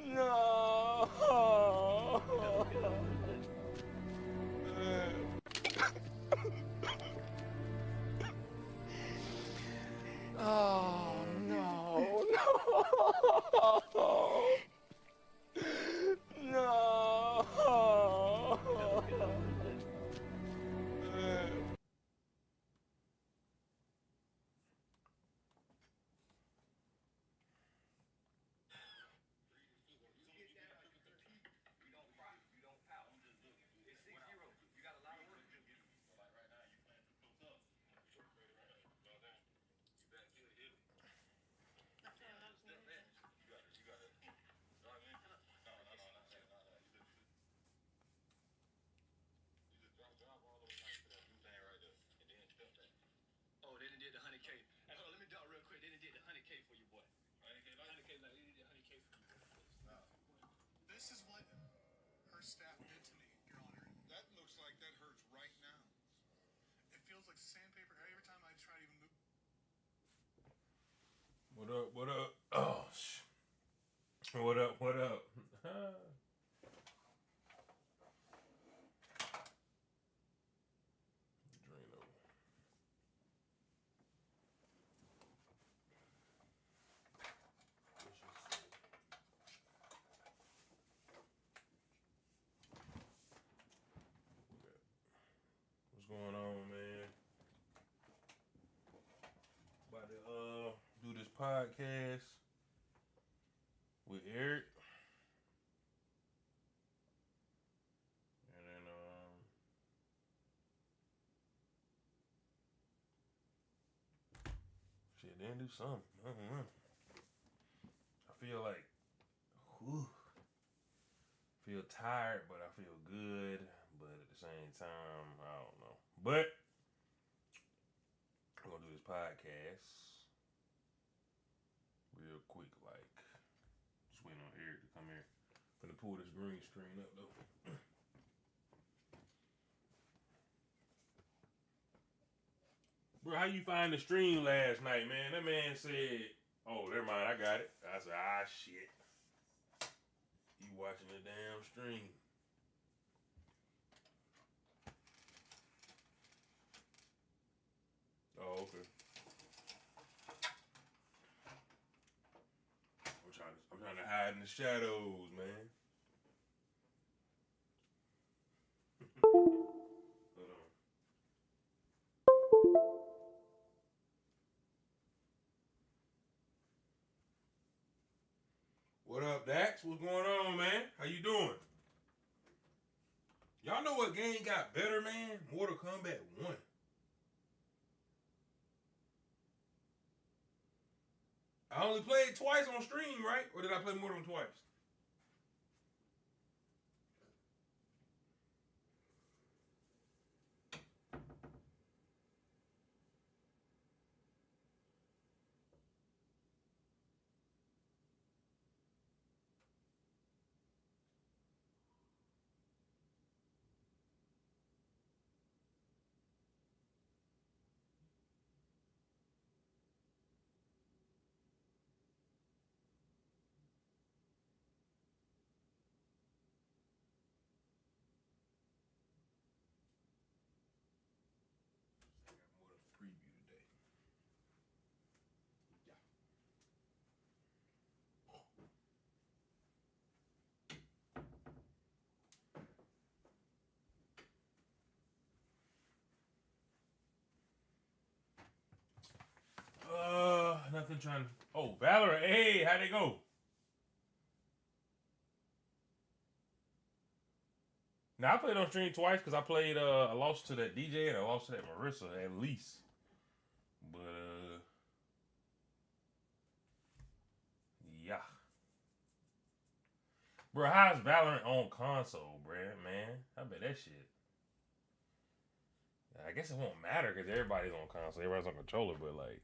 No. Oh no, no, no. Oh, they done did the 100K. Hey, hold on, let me dog real quick. They done did the 100K for you, boy. 100K, like 100K, like they did the 100K for you. This is what her staff did to me, Your Honor. That looks like that hurts right now. It feels like sandpaper every time I try to even move. What up? What up? Oh, what up? What up? Drano. What's going on, man? About to do this podcast with Eric. And then shit, then do something. I don't know. I feel like feel tired, but I feel good. But at the same time, I don't know. But I'm gonna do this podcast real quick, like just waiting on Eric to come here. Gonna pull this green screen up though. Bro, how you find the stream last night, man? That man said, "Oh, never mind, I got it." I said, "Ah, shit." You watching the damn stream? Oh, okay. I'm trying to hide in the shadows, man. Hold on. What up, Dax? What's going on, man? How you doing? Y'all know what game got better, man? Mortal Kombat 1. I only played twice on stream, right? Or did I play more than twice? I got more than a preview today. Yeah. Nothing trying to. Oh, Valorant. Hey, how'd it go? Now I played on stream twice because I played. I lost to that DJ and I lost to that Marissa at least. But yeah. Bro, how's Valorant on console, bro? Man, I bet that shit. I guess it won't matter because everybody's on console. Everybody's on controller, but like.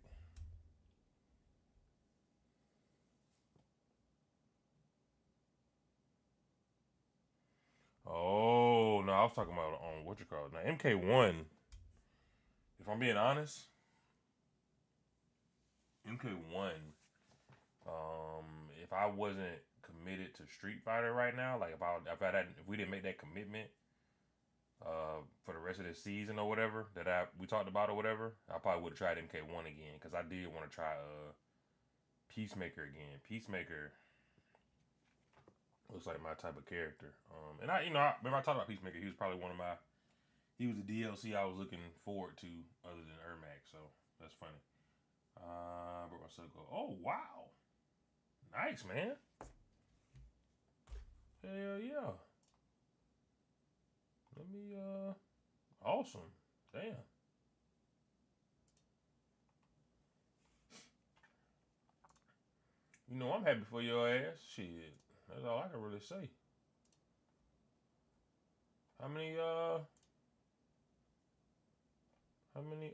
Oh no, I was talking about on what you call it now. MK1. If I'm being honest, MK1 If I wasn't committed to Street Fighter right now, like if we didn't make that commitment for the rest of the season or whatever that we talked about or whatever, I probably would have tried MK1 again because I did want to try Peacemaker again. Peacemaker looks like my type of character. And I remember I talked about Peacemaker. He was probably he was the DLC I was looking forward to other than Ermac, so that's funny. Where my son go? Oh wow, nice man. Hell yeah. Let me awesome. Damn. You know I'm happy for your ass. Shit. That's all I can really say. How many yeah, I gotta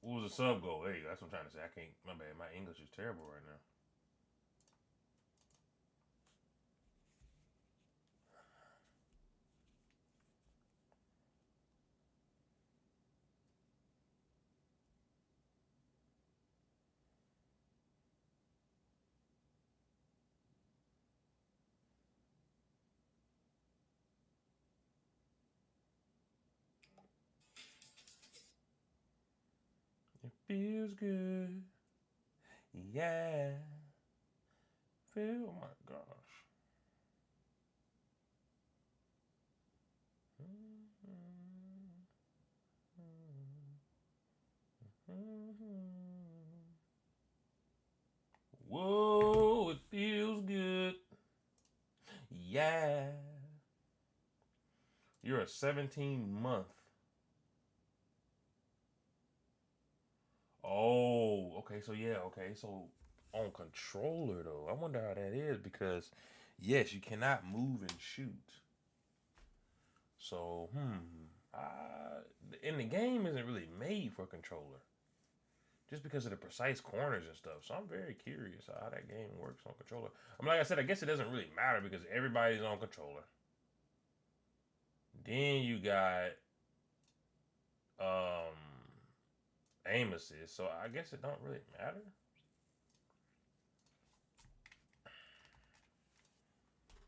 what was the sub goal? Hey, that's what I'm trying to say. I can't my bad, my English is terrible right now. It feels good. Yeah. Oh my gosh. Whoa, it feels good. Yeah. You're a 17-month. Oh, okay. So yeah, okay. So on controller though, I wonder how that is because yes, you cannot move and shoot. So and the game isn't really made for controller, just because of the precise corners and stuff. So I'm very curious how that game works on controller. I mean, like I said, I guess it doesn't really matter because everybody's on controller. Then you got aim assist, so I guess it don't really matter.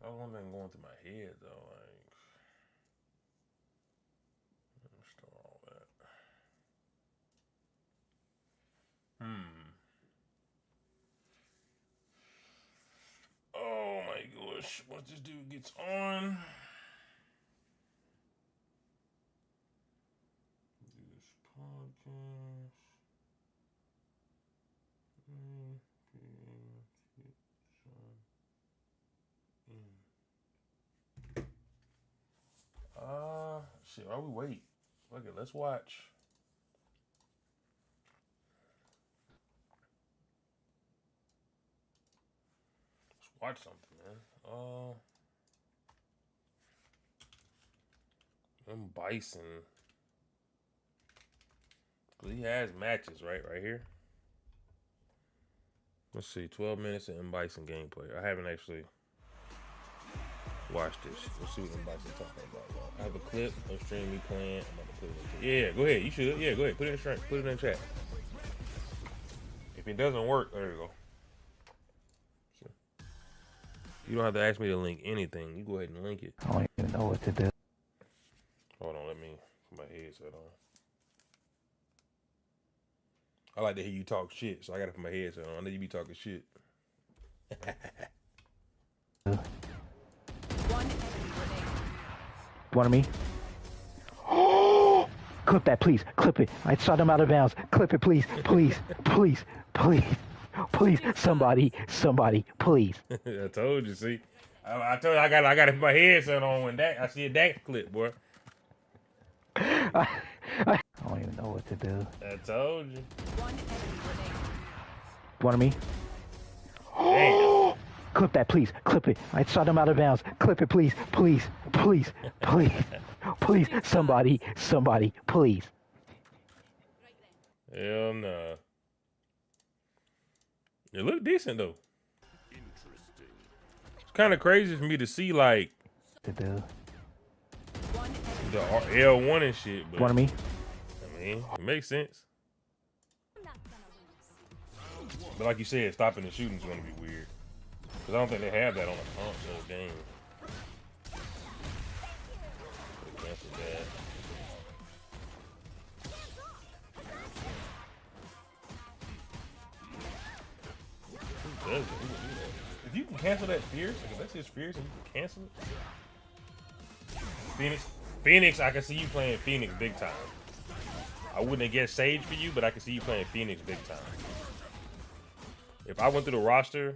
That was one thing going through my head though. Like, start all that. Oh my gosh, once this dude gets on. This podcast. Shit, while we wait, look it, let's watch. Let's watch something, man. Them Bison. He has matches, right here. Let's see, 12 minutes of M. Bison gameplay. I haven't actually watched this. Let's see what M. Bison talking about. I have a clip of stream me playing. I'm about to put it in. Yeah, go ahead. You should. Yeah, go ahead. Put it in the chat. If it doesn't work, there you go. You don't have to ask me to link anything. You go ahead and link it. I don't even know what to do. Hold on, let me put my headset on. I like to hear you talk shit, so I gotta put my headset on. I know you be talking shit. One of me. Clip that, please. Clip it. I shot him out of bounds. Clip it, please. Please. Please. Please. Please. Somebody. Please. I told you. See, I told you I gotta put my headset on when I see a Dax clip, boy. I don't even know what to do. I told you. One of me. Damn. Clip that, please. Clip it. I shot him out of bounds. Clip it, please. Please. Please. Please. Please. Somebody. Please. Hell no. It looked decent though. Interesting. It's kind of crazy for me to see like. To do. the L1 and shit, but One of me. I mean, it makes sense. But like you said, stopping the shooting is going to be weird. Because I don't think they have that on the console game. They canceled that. Who does it? Who would do that? If you can cancel that Fierce, like if that's his Fierce and you can cancel it. Phoenix, I can see you playing Phoenix big time. I wouldn't have guessed Sage for you, but I can see you playing Phoenix big time. If I went through the roster,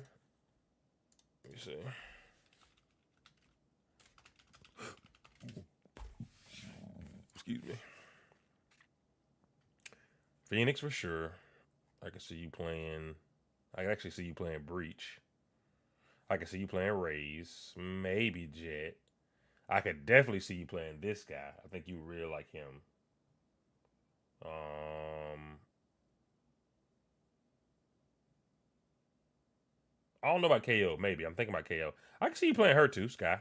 let me see. Excuse me. Phoenix for sure. I can see you playing. I can actually see you playing Breach. I can see you playing Raze. Maybe Jet. I could definitely see you playing this guy. I think you really like him. I don't know about KO. Maybe I'm thinking about KO. I can see you playing her too, Sky.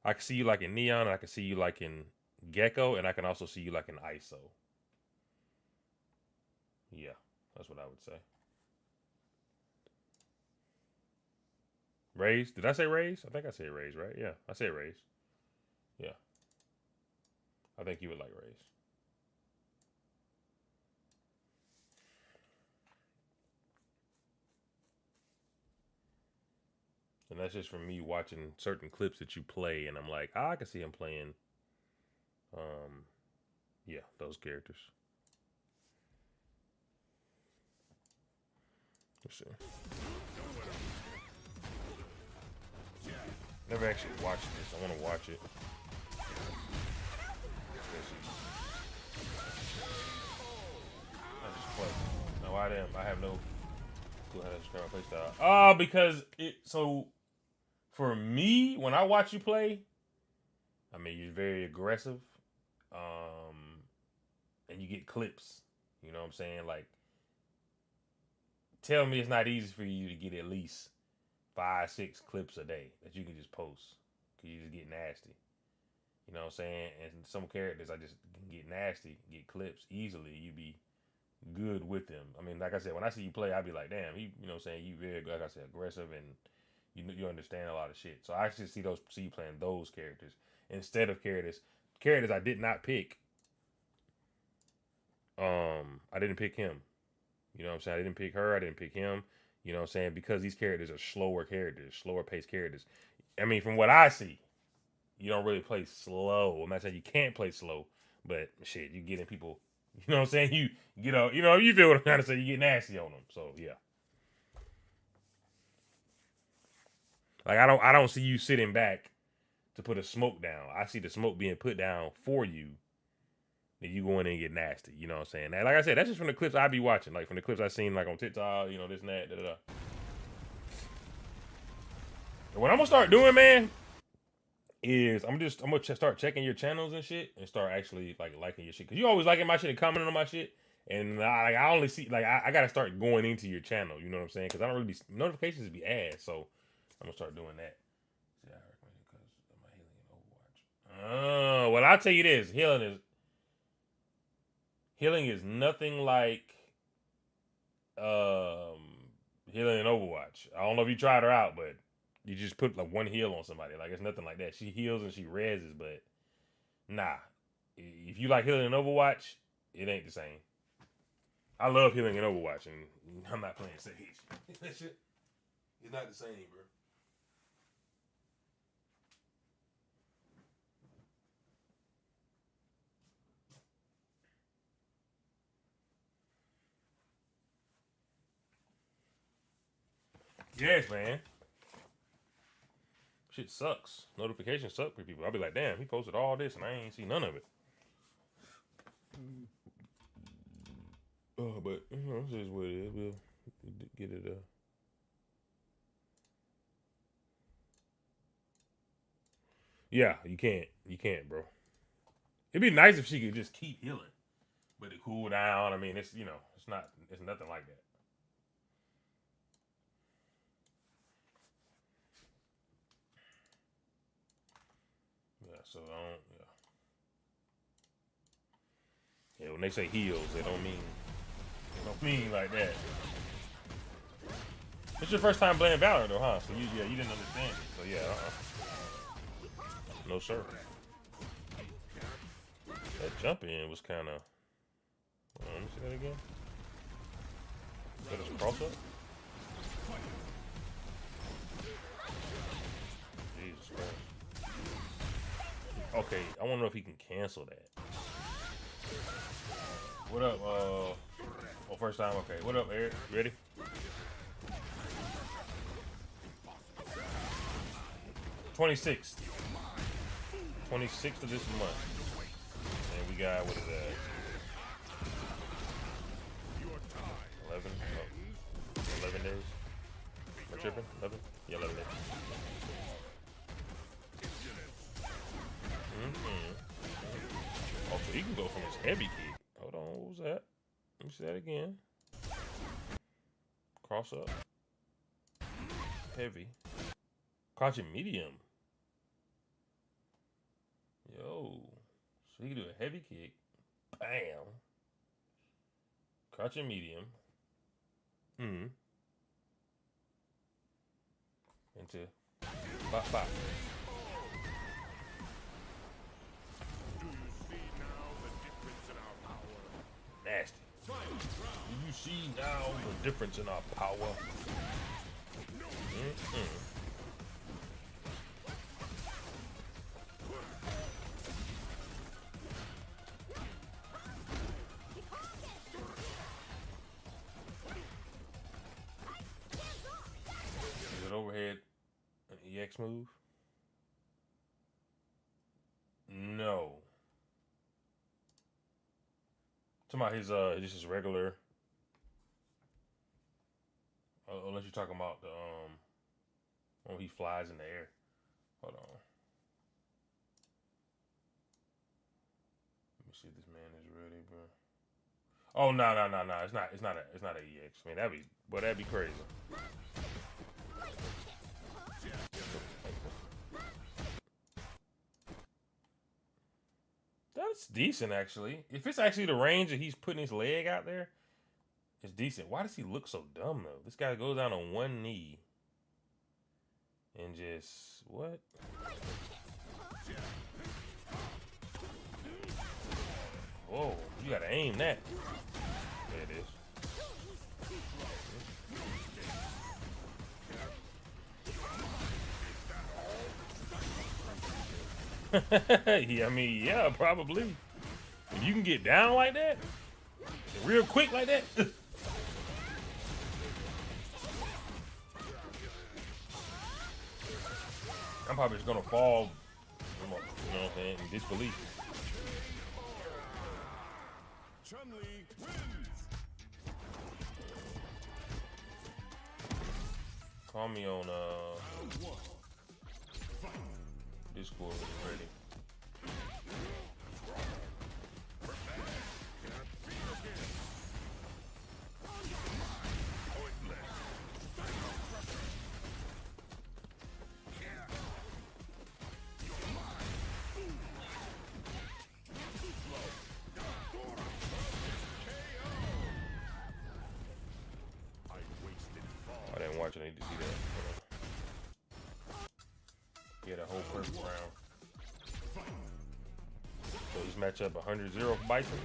I can see you like in Neon. And I can see you like in Gecko, and I can also see you like in ISO. Yeah, that's what I would say. Raze? Did I say Raze? I think I said Raze, right? Yeah, I said Raze. Yeah. I think you would like Raze. And that's just from me watching certain clips that you play, and I'm like, I can see him playing, yeah, those characters. Let's see. Never actually watched this. I want to watch it. I just play. No, I didn't. I have no clue how to describe my playstyle. Because it. So, for me, when I watch you play, I mean, you're very aggressive, and you get clips. You know what I'm saying? Like, tell me it's not easy for you to get at least 5, 6 clips a day that you can just post. Cause you just get nasty. You know what I'm saying? And some characters I just can get nasty, get clips easily. You be good with them. I mean, like I said, when I see you play, I be like, damn, you know what I'm saying? You very, like I said, aggressive, and you understand a lot of shit. So I actually see you playing those characters instead of characters I did not pick. I didn't pick him. You know what I'm saying? I didn't pick her. I didn't pick him. You know what I'm saying? Because these characters are slower paced characters. I mean, from what I see, you don't really play slow. I'm not saying you can't play slow, but shit, you getting people. You know what I'm saying? You you feel what I'm trying to say. You get nasty on them. So yeah. Like I don't see you sitting back to put a smoke down. I see the smoke being put down for you. And you go in and get nasty. You know what I'm saying? Now, like I said, that's just from the clips I be watching. Like from the clips I seen like on TikTok, you know, this and that, da da da. And what I'm gonna start doing, man, is I'm gonna start checking your channels and shit, and start actually like liking your shit. Cause you always liking my shit and commenting on my shit, and I only see like I gotta start going into your channel. You know what I'm saying? Cause I don't really notifications be ads, so I'm gonna start doing that. See, I recommend it because of my healing in Overwatch. Oh, well, I'll tell you this: healing is nothing like healing in Overwatch. I don't know if you tried her out, but you just put like one heal on somebody. Like it's nothing like that. She heals and she reses, but nah. If you like healing in Overwatch, it ain't the same. I love healing in Overwatch, and I'm not playing Sage. That shit, it's not the same, bro. Yes, man. Shit sucks. Notifications suck for people. I'll be like, damn, he posted all this and I ain't see none of it. Oh, but you know, this is what it is. We'll get it. Yeah, you can't. You can't, bro. It'd be nice if she could just keep healing, but it cool down. I mean, it's it's not. It's nothing like that. Yeah, so I don't. Yeah, when they say heels, they don't mean like that. It's your first time playing Valorant though, huh? So you didn't understand it. So yeah, no sir. That jump in was kind of. Let me see that again. That is cross up. Jesus Christ. Okay, I want to know if he can cancel that. What up? Oh, first time. Okay. What up, Eric? Ready? $26th of this month. And we got, what is that? 11 days. Am I tripping? 11? Yeah, 11 days. Oh, so he can go from his heavy kick. Hold on, what was that? Let me see that again. Cross up. Heavy. Crouching medium. Yo. So he can do a heavy kick. Bam. Crouching medium. Into bop bop. Nasty. Do you see now the difference in our power? Is it overhead an EX move? No. Talking about his just his regular. Unless you're talking about the when he flies in the air. Hold on. Let me see if this man is ready, bro. Oh no. It's not a EX. Man, that'd be crazy. That's decent actually. If it's actually the range that he's putting his leg out there, it's decent. Why does he look so dumb though? This guy goes down on one knee and just what? Whoa, you gotta aim that. There it is. Yeah, I mean, yeah, probably. If you can get down like that, real quick like that. I'm probably just gonna fall, you know what I'm saying, in disbelief. Call me on Discord when you're ready. I didn't watch it. I need to see that. He had a whole perfect round. So this matchup 100-0 for Bison.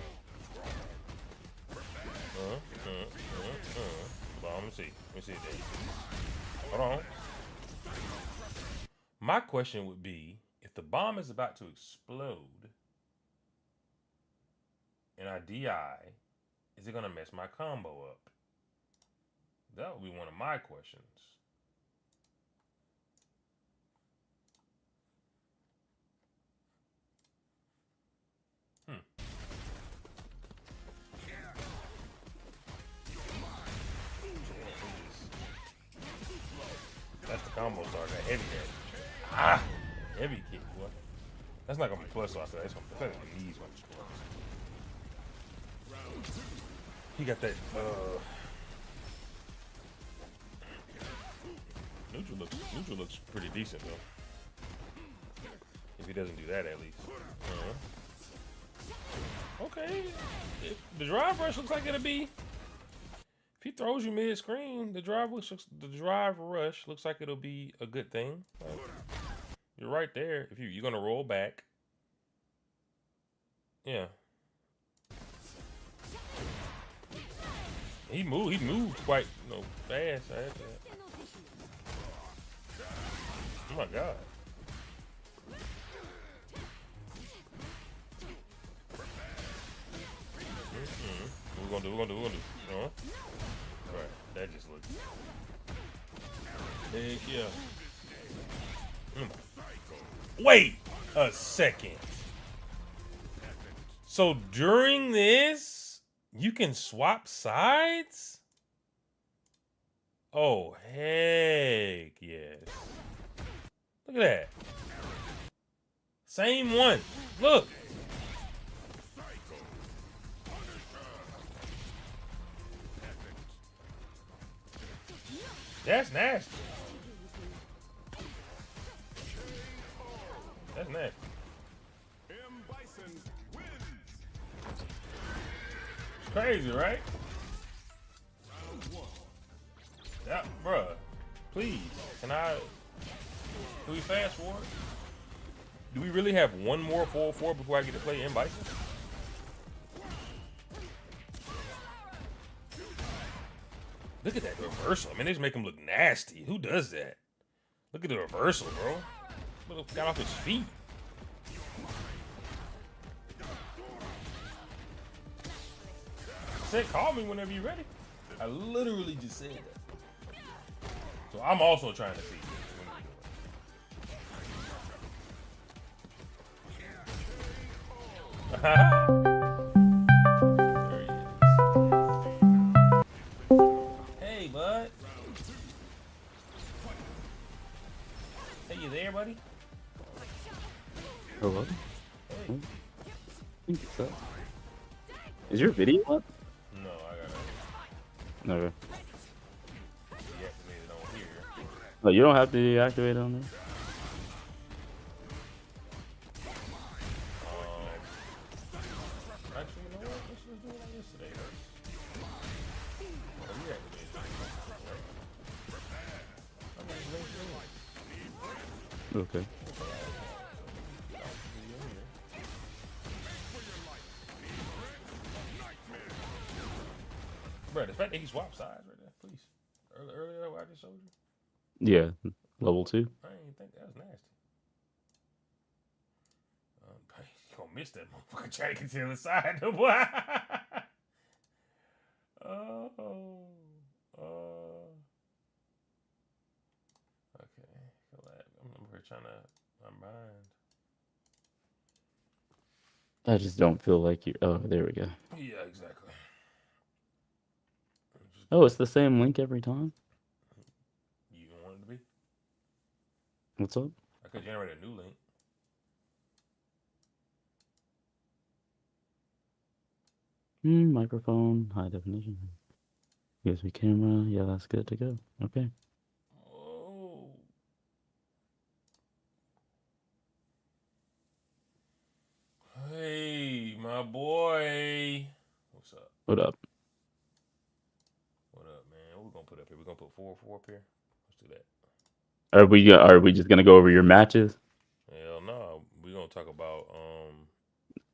Well, let me see. Let me see it there. Hold on. My question would be, if the bomb is about to explode and I DI, is it gonna mess my combo up? That would be one of my questions. That's the combo starter, that heavy kick. Ah! Heavy kick, boy. That's not gonna be plus, so I said that's gonna be knees gonna be plus. He got that, Neutral looks pretty decent though. If he doesn't do that at least. Okay. The drive rush looks like it'll be. If he throws you mid screen, the drive rush looks like it'll be a good thing. Like, you're right there. If you're gonna roll back, yeah. He moved quite fast after that. Oh my god. What we're gonna do. Huh? Right. That just looked. Heck yeah. Wait a second. So during this, you can swap sides? Oh, heck yes. Look at that. Same one. Look. That's nasty. That's nasty. It's crazy, right? Yeah, bruh. Please, can we fast forward? Do we really have one more 4-4 before I get to play M Bison? Look at that reversal. I mean, they just make him look nasty. Who does that? Look at the reversal, bro. Look, got off his feet. Said, call me whenever you're ready. I literally just said that. So I'm also trying to see this. There he is. Hey, bud. Hey, you there, buddy? Hello? Hey. I think it's up. Is your video up? No, I gotta No. deactivate it on here. Oh, you don't have to deactivate it on there? Actually, you know what? Let's just do it like yesterday. Oh, deactivate it. Okay. Bro, the fact that he swapped sides right there, please. Earlier, what I just showed you, Yeah, level 2. I didn't even think that was nasty. You gonna miss that motherfucker trying to get to the other side, though, boy. Okay. I'm here trying to unbind. I just don't feel like you. Oh, there we go. Yeah, exactly. Oh, it's the same link every time? You want it to be? What's up? I could generate a new link. Microphone, high definition. USB camera. Yeah, that's good to go. Okay. Oh. Hey, my boy. What's up? What up? What up, man? What we gonna put up here? We gonna put 4-4 up here? Let's do that. Are we just gonna go over your matches? Hell no. We gonna talk about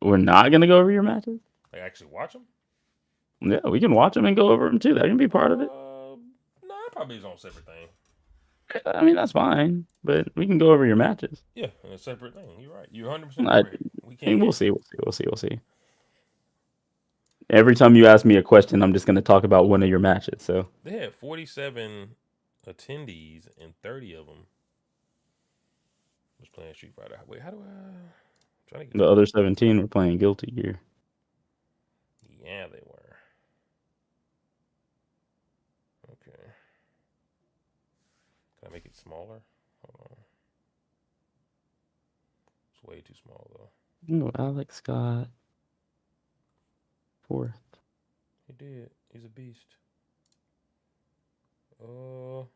We're not gonna go over your matches? like actually watch them. Yeah, we can watch them and go over them too. That can be part of it. No, that probably is on separate thing. I mean, that's fine, but we can go over your matches. Yeah, in a separate thing. You're right. You're 100% correct. We can't. We'll see. Every time you ask me a question, I'm just going to talk about one of your matches. So They had 47 attendees, and 30 of them was playing Street Fighter. Wait, how do I? Trying to get the other 17 were playing Guilty Gear. Yeah, they were. Okay. Can I make it smaller? Hold on. It's way too small though. Oh, Alex got 4th. He did. He's a beast. Oh,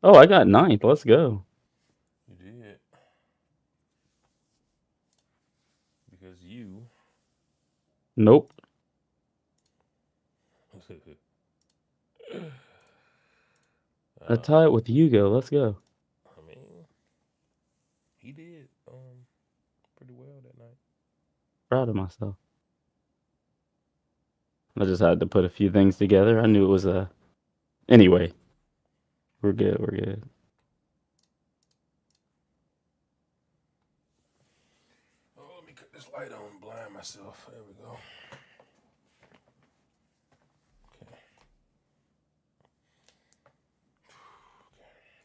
I got 9th. Let's go. You did. Nope. I tie it with Hugo. Let's go. I mean, he did pretty well that night. Proud of myself. I just had to put a few things together. I knew it was a. Anyway, we're good. We're good. Oh, let me cut this light on and blind myself. There we go. Okay.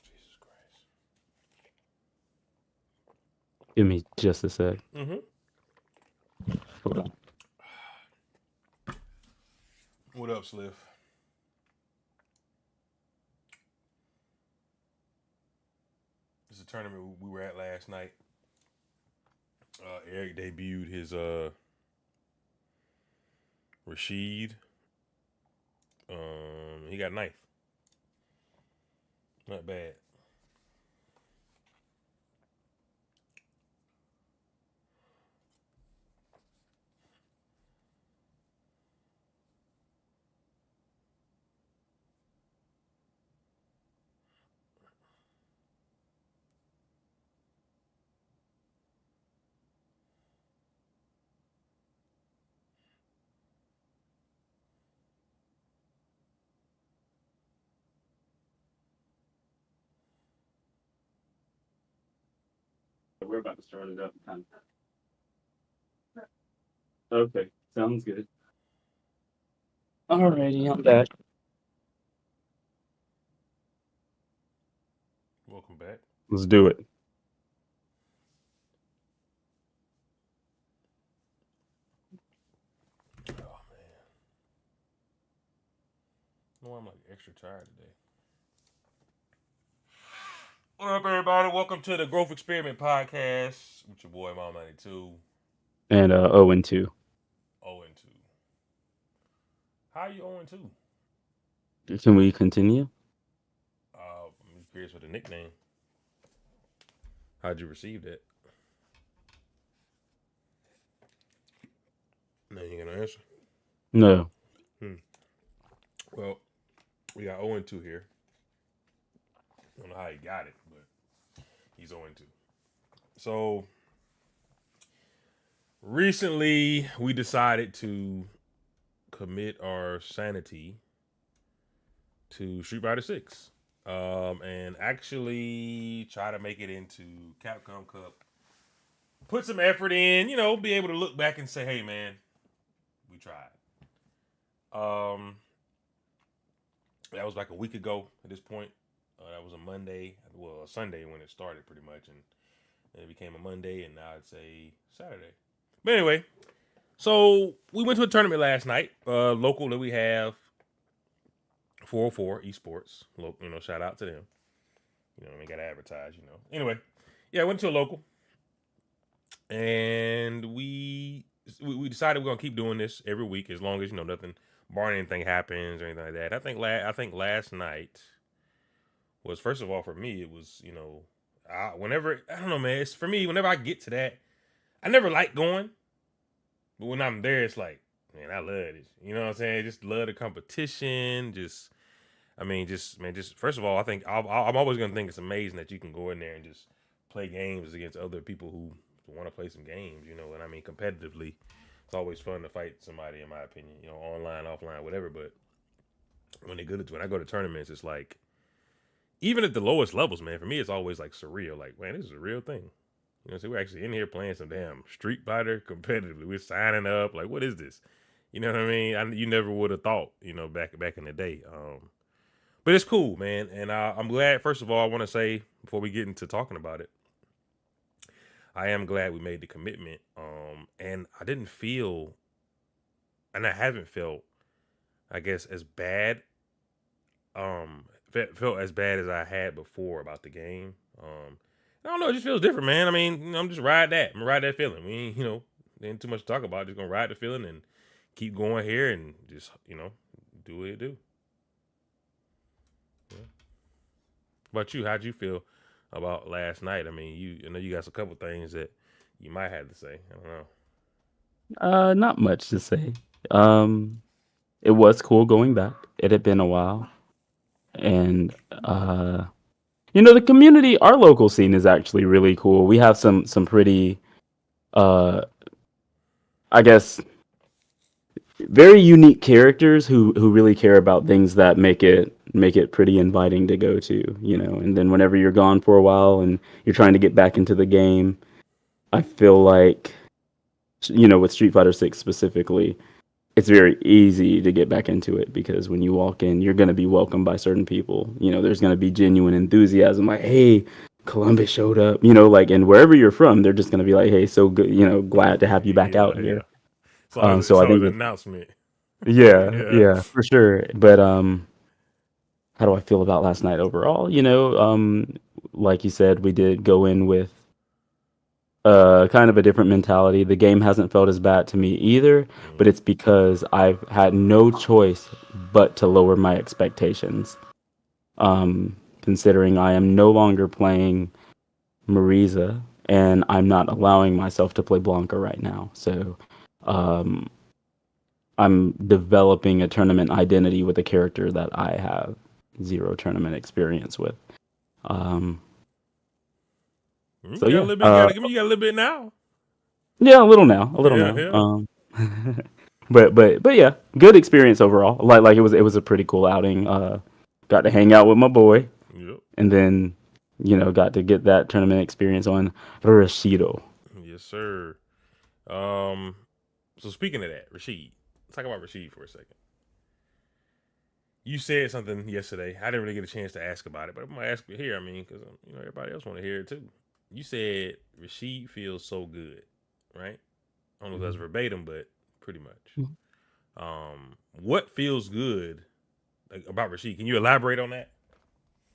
Jesus Christ. Give me just a sec. Mm-hmm. Hold on. What up, Sliff? This is a tournament we were at last night. Eric debuted his Rashid. He got ninth. Not bad. We're about to start it up. Okay, sounds good. Alrighty, I'm back. Welcome back. Let's do it. Oh man. No, I'm like extra tired today. What up, everybody? Welcome to the Growth Experiment Podcast with your boy Mom 92. And 0-2. 0-2. How you 0-2? Can we continue? I'm curious for the nickname. How'd you receive that? No, you ain't gonna answer. No. Well, we got 0-2 here. I don't know how he got it, but he's 0-2. So recently we decided to commit our sanity to Street Fighter 6. And actually try to make it into Capcom Cup. Put some effort in, be able to look back and say, hey man, we tried. That was like a week ago at this point. That was a Monday, a Sunday when it started pretty much, and then it became a Monday, and now it's a Saturday. But anyway, so we went to a tournament last night, local that we have, 404 Esports. Shout out to them. We got to advertise. Anyway, yeah, I went to a local, and we decided we're gonna keep doing this every week as long as nothing, barring anything happens or anything like that. I think last night was, first of all, for me, it was, whenever, I don't know, man, it's for me, whenever I get to that, I never like going, but when I'm there, it's like, man, I love it. You know what I'm saying? Just love the competition. First of all, I think I'm always going to think it's amazing that you can go in there and just play games against other people who want to play some games, competitively. It's always fun to fight somebody, in my opinion, online, offline, whatever. But when I go to tournaments, it's like, even at the lowest levels, man, for me, it's always like surreal. Like, man, this is a real thing. So we're actually in here playing some damn Street Fighter competitively. We're signing up. Like, what is this? You know what I mean? You never would have thought, back in the day. But it's cool, man. And I'm glad, first of all, I want to say, before we get into talking about it, I am glad we made the commitment. And I didn't feel, and I haven't felt, I guess, as bad. Felt as bad as I had before about the game. I don't know, it just feels different, man. I mean, I'm just ride that. I'm gonna ride that feeling. We ain't, ain't too much to talk about. Just gonna ride the feeling and keep going here and just, do what it do. Yeah. What about you? How'd you feel about last night? I mean, I know you got a couple things that you might have to say. I don't know. Not much to say. Um, it was cool going back. It had been a while, and the community, our local scene is actually really cool. We have some pretty, uh, I guess, very unique characters who really care about things that make it pretty inviting to go to. And then whenever you're gone for a while and you're trying to get back into the game, I feel like, with Street Fighter 6 specifically, it's very easy to get back into it because when you walk in, you're going to be welcomed by certain people. There's going to be genuine enthusiasm, like, hey, Columbus showed up, like, and wherever you're from, they're just going to be like, hey, so good, glad to have you back Yeah, out yeah. here. It's So I always think an it's, announcement. yeah, Yeah. yeah, for sure. But how do I feel about last night overall? Like you said, we did go in with kind of a different mentality. The game hasn't felt as bad to me either, but Mm. it's because I've had no choice but to lower my expectations. Considering I am no longer playing Marisa and I'm not allowing myself to play Blanca right now. So um, I'm developing a tournament identity with a character that I have zero tournament experience with. Um, You so got a yeah, little bit. You got a little bit now. yeah, a little now, a little Yeah, now. yeah. But yeah, good experience overall. Like it was a pretty cool outing. Got to hang out with my boy, Yep. and then got to get that tournament experience on Rashido. Yes, sir. Um. So speaking of that, Rashid, let's talk about Rashid for a second. You said something yesterday. I didn't really get a chance to ask about it, but I'm gonna ask you here. I mean, because everybody else want to hear it too. You said Rashid feels so good, right? I don't know if that's verbatim, but pretty much. Mhm. What feels good about Rashid? Can you elaborate on that?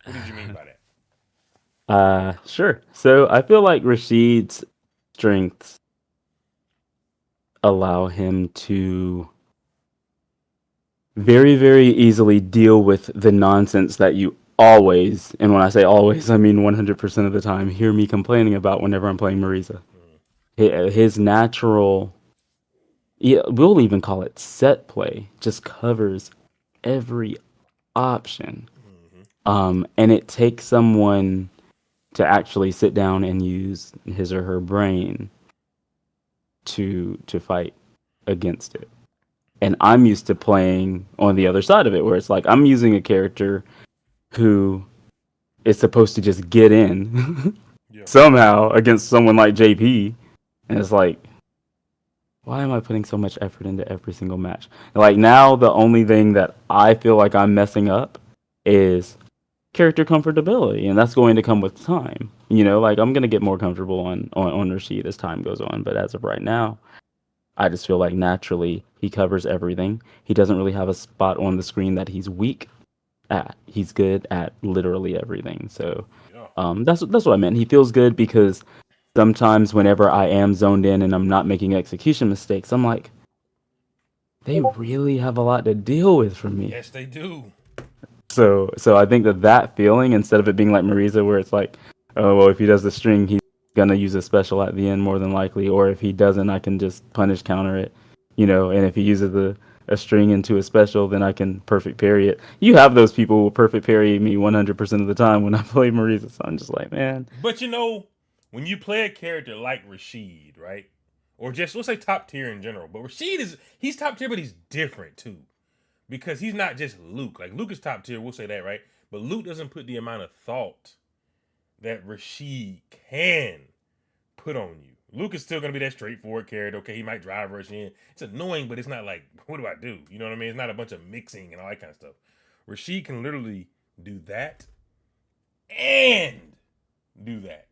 What did you mean by that? Sure. So I feel like Rashid's strengths allow him to very, very easily deal with the nonsense that you always, and when I say always, I mean 100% of the time, hear me complaining about whenever I'm playing Marisa. His natural, yeah, we'll even call it set play, just covers every option. Mm-hmm. And it takes someone to actually sit down and use his or her brain to fight against it. And I'm used to playing on the other side of it, where it's like I'm using a character who is supposed to just get in Yeah. somehow against someone like JP, and it's like, why am I putting so much effort into every single match? Like now, the only thing that I feel like I'm messing up is character comfortability, and that's going to come with time. Like I'm gonna get more comfortable on Rashid as time goes on, but as of right now, I just feel like naturally he covers everything. He doesn't really have a spot on the screen that he's weak at. He's good at literally everything. So Yeah. that's what I meant. He feels good because sometimes whenever I am zoned in and I'm not making execution mistakes, I'm like, they really have a lot to deal with from me. Yes, they do. So I think that feeling, instead of it being like Marisa, where it's like, oh well, if he does the string, he's gonna use a special at the end more than likely, or if he doesn't, I can just punish counter it, and if he uses a string into a special, then I can perfect parry it. You have those people who will perfect parry me 100% of the time when I play Marisa, so I'm just like, man, But when you play a character like Rashid, right? Or just let's say top tier in general. But he's top tier, but he's different too. Because he's not just Luke. Like Luke is top tier, we'll say that, right? But Luke doesn't put the amount of thought that Rashid can put on you. Luke is still gonna be that straightforward character. Okay, he might drive rush in. It's annoying, but it's not like, what do I do? You know what I mean? It's not a bunch of mixing and all that kind of stuff. Rashid can literally do that and do that.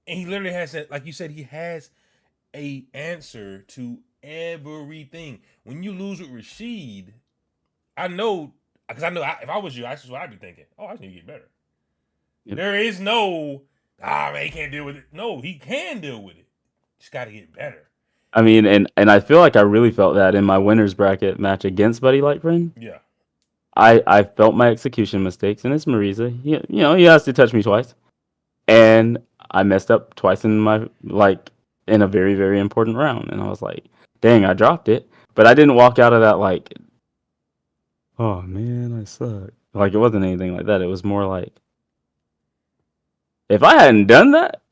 And he literally has that, like you said, he has a answer to everything. When you lose with Rashid, I know because I know if I was you, that's what I'd be thinking. Oh, I just need to get better. Yep. There is no man, he can't deal with it. No, he can deal with it. Just got to get better. I mean, and I feel like I really felt that in my winners bracket match against Buddy Lightfriend. Yeah. I felt my execution mistakes, and it's Marisa. He has to touch me twice, and I messed up twice in my in a very very important round, and I was like, dang, I dropped it. But I didn't walk out of that like, oh man, I suck. Like it wasn't anything like that. It was more like, if I hadn't done that,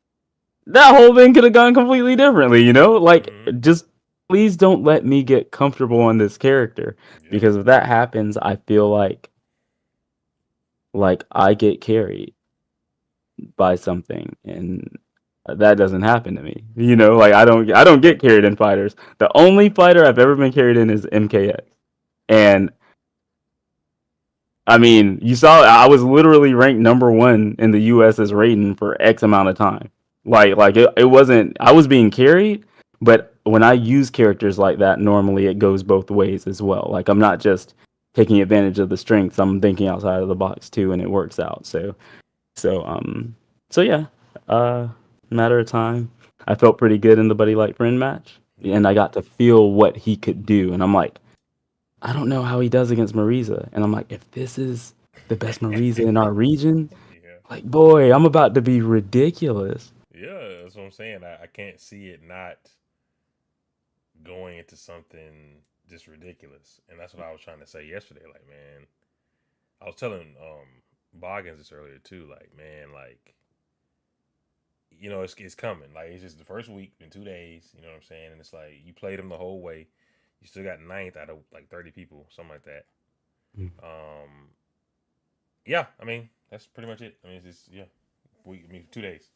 that whole thing could have gone completely differently, you know? Like, Mm-hmm. just please don't let me get comfortable on this character. Yep. Because if that happens, I feel like I get carried by something, and that doesn't happen to me. You know, like I don't get carried in fighters. The only fighter I've ever been carried in is MKX. And I mean, you saw I was literally ranked number 1 in the US as rating for X amount of time. Like it wasn't I was being carried, but when I use characters like that, normally it goes both ways as well. Like I'm not just taking advantage of the strengths, I'm thinking outside of the box too, and it works out. So so yeah, matter of time. I felt pretty good in the Buddy Like Friend match, and I got to feel what he could do, and I'm like, I don't know how he does against Marisa, and I'm like, if this is the best Marisa in our region, Yeah. like boy, I'm about to be ridiculous. Yeah, that's what I'm saying. I can't see it not going into something just ridiculous. And that's what I was trying to say yesterday. Like, man, I was telling Boggins this earlier too. Like, man, like, you know, it's coming. Like, it's just the first week in 2 days. You know what I'm saying? And it's like you played them the whole way. You still got ninth out of like 30 people, something like that. Mm. Yeah, I mean, that's pretty much it. I mean, it's just I mean, 2 days.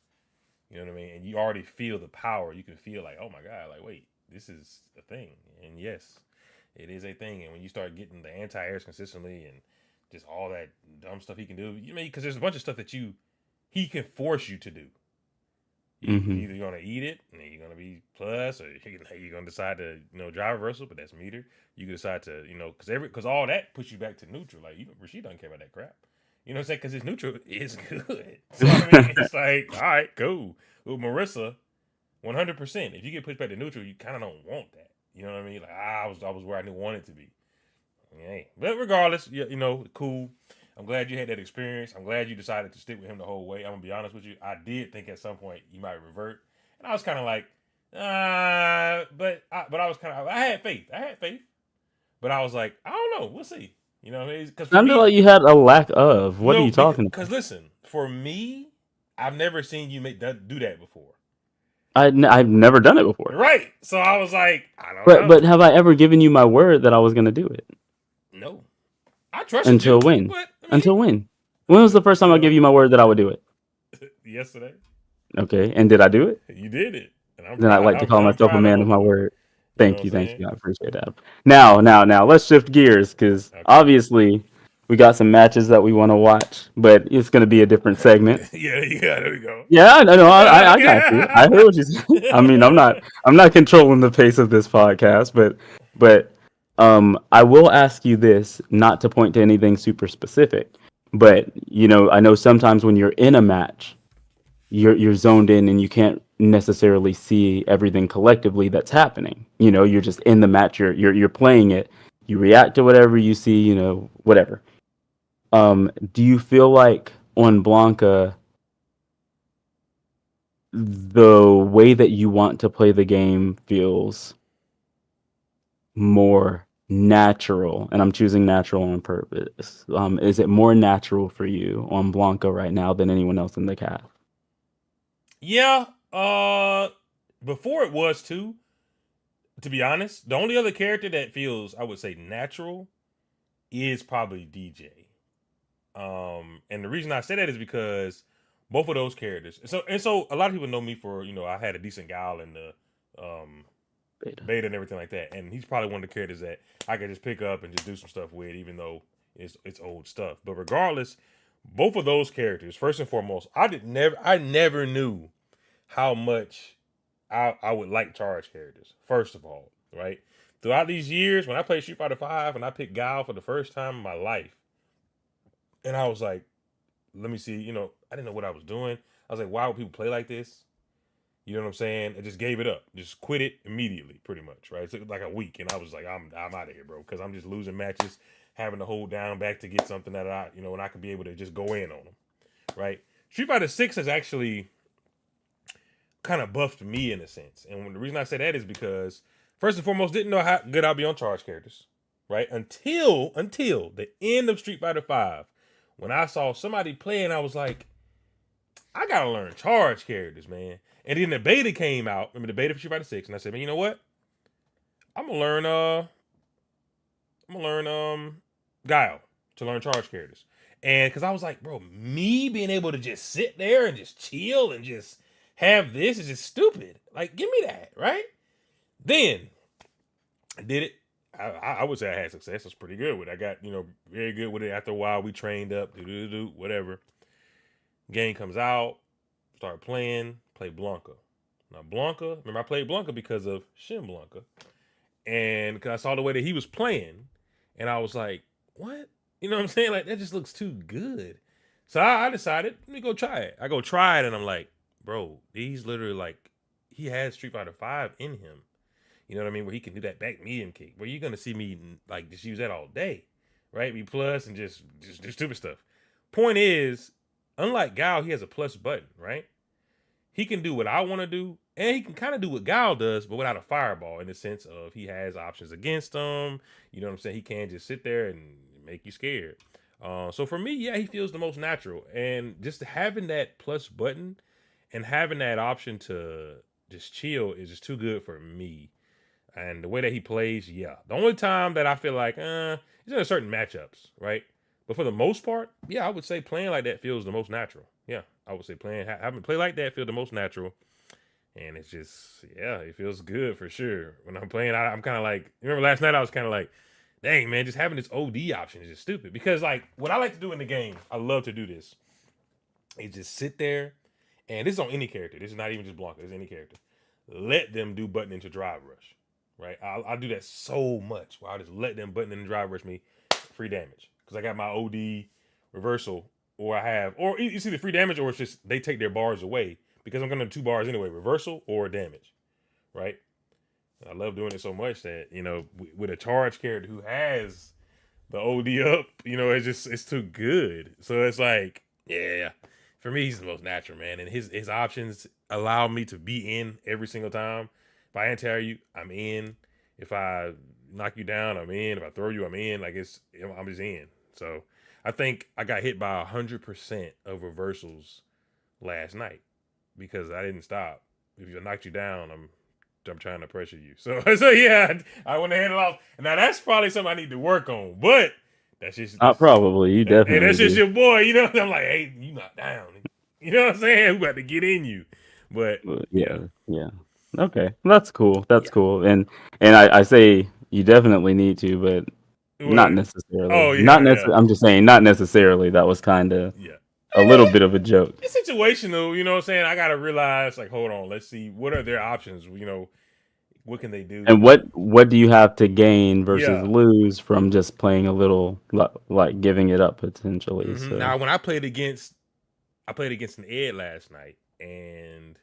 You know what I mean? And you already feel the power. You can feel like, oh my God, like wait, this is a thing. And yes, it is a thing. And when you start getting the anti-airs consistently and just all that dumb stuff he can do, you mean because there's a bunch of stuff that he can force you to do. Mm-hmm. Either gonna eat it and then you're gonna be plus, or you're gonna decide to drive reversal, but that's meter. You can decide to because all that puts you back to neutral. Like Rashid doesn't care about that crap. You know what I'm saying? Because his neutral is good. So I mean, it's like, all right, cool. With Marissa, 100%. If you get pushed back to neutral, you kind of don't want that. You know what I mean? Like I was where I didn't want it to be. Hey, but regardless, cool. I'm glad you had that experience. I'm glad you decided to stick with him the whole way. I'm gonna be honest with you. I did think at some point you might revert, and I was kind of like, but I was kind of I had faith. But I was like, I don't know. We'll see. You know what I mean? Because for I feel me, like you had a lack of. What are no, you talking because about? listen, for me, I've never seen you do that before. I've never done it before. Right. So I was like, I don't But know. but have I ever given you my word that I was gonna do it? No, I trusted Until you, when? but I mean, Until when? When was the first time I gave you my word that I would do it? yesterday Okay, and did I do it? you did it, and I'm Then I'd proud. like to call I'm myself a proud man of of my you. word. You know what I'm Thank saying? you. I appreciate that. Now, let's shift gears because Okay. obviously we got some matches that we want to watch, but it's going to be a different segment. Yeah. There we go. Yeah, no, I got you. I hear what you said. I mean, I'm not controlling the pace of this podcast, but I will ask you this, not to point to anything super specific, but I know sometimes when you're in a match, you're zoned in and you can't necessarily see everything collectively that's happening. You're just in the match. You're playing it. You react to whatever you see. Whatever. Do you feel like on Blanca, the way that you want to play the game feels more natural? And I'm choosing natural on purpose. Is it more natural for you on Blanca right now than anyone else in the cast? Yeah. Before it was too. To be honest, the only other character that feels, I would say, natural is probably DJ. And the reason I say that is because both of those characters. So a lot of people know me for I had a decent gal in the beta and everything like that, and he's probably one of the characters that I could just pick up and just do some stuff with, even though it's old stuff. But regardless, both of those characters, first and foremost, I never knew how much I would like charge characters. First of all, right? Throughout these years, when I played Street Fighter 5 and I picked Guile for the first time in my life, and I was like, let me see, I didn't know what I was doing. I was like, why would people play like this? You know what I'm saying? I just gave it up. Just quit it immediately, pretty much, right? It took like a week, and I was like, I'm out of here, bro, because I'm just losing matches, having to hold down back to get something that when I could be able to just go in on them, right? Street Fighter 6 has actually kind of buffed me in a sense. And the reason I say that is because First and foremost, didn't know how good I'll be on charge characters, right? Until the end of Street Fighter V, when I saw somebody playing, I was like, I gotta learn charge characters, man. And then the beta came out. Remember the beta for Street Fighter 6, and I said, man, you know what? I'm gonna learn Guile to learn charge characters. And because I was like, bro, me being able to just sit there and just chill and just have this is just stupid. Like, give me that, right? Then I did it. I would say I had success. I was pretty good with it. I got, very good with it. After a while, we trained up, whatever. Game comes out, start playing, play Blanca. Now, Blanca, remember I played Blanca because of Shin Blanca. And because I saw the way that he was playing, and I was like, what? You know what I'm saying? Like, that just looks too good. So I decided, let me go try it. I go try it, and I'm like, bro, he's literally like, he has Street Fighter 5 in him. You know what I mean? Where he can do that back medium kick. Where you're gonna see me like just use that all day, right? Be plus and just do stupid stuff. Point is, unlike Guile, he has a plus button, right? He can do what I want to do, and he can kind of do what Guile does, but without a fireball, in the sense of he has options against him. You know what I'm saying? He can't just sit there and make you scared. So for me, yeah, he feels the most natural, and just having that plus button and having that option to just chill is just too good for me. And the way that he plays, yeah. The only time that I feel like, is in certain matchups, right? But for the most part, yeah, I would say playing like that feels the most natural. Yeah, I would say having play like that feel the most natural. And it's just, yeah, it feels good for sure. When I'm playing, I'm kind of like, remember last night I was kind of like, dang, man, just having this OD option is just stupid. Because like, what I like to do in the game, I love to do this, is just sit there, and this is on any character. This is not even just Blanca, this is any character. Let them do button into drive rush. Right, I'll do that so much. Where I just let them button in and drive rush me, free damage, because I got my OD reversal, or it's either free damage or it's just they take their bars away because I'm gonna do 2 bars anyway, reversal or damage, right? I love doing it so much that with a charge character who has the OD up, it's too good. So it's like, yeah, for me he's the most natural, man, and his options allow me to be in every single time. If I anti you, I'm in. If I knock you down, I'm in. If I throw you, I'm in. Like I'm just in. So I think I got hit by 100% of reversals last night because I didn't stop. If I knocked you down, I'm trying to pressure you. So yeah, I want to handle off. Now that's probably something I need to work on. But that's just probably you definitely. Hey, that's just do. your boy. I'm like, hey, you knocked down. You know what I'm saying? We about to get in you. But yeah. Okay, that's cool. That's cool. And I say you definitely need to, but not necessarily. Oh yeah, not necessarily. I'm just saying, not necessarily. That was kind of a little bit of a joke. It's situational. You know what I'm saying? I gotta realize, like, hold on, let's see what are their options. What can they do? And what do you have to gain versus lose from just playing a little, like giving it up potentially? Mm-hmm. So. Now, when I played against an Ed last night, and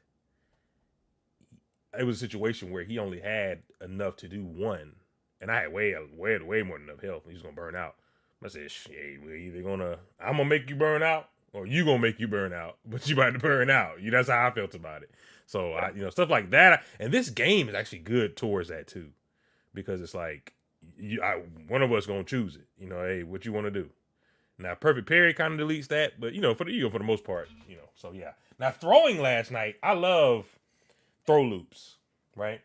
it was a situation where he only had enough to do one, and I had way more than enough health. He was gonna burn out. I said, "Shit, I'm gonna make you burn out, or you gonna make you burn out, but you about to burn out." That's how I felt about it. So stuff like that. And this game is actually good towards that too, because it's like one of us gonna choose it. Hey, what you want to do? Now, perfect parry kind of deletes that, but for the most part, So yeah. Now, throwing last night, I love throw loops, right?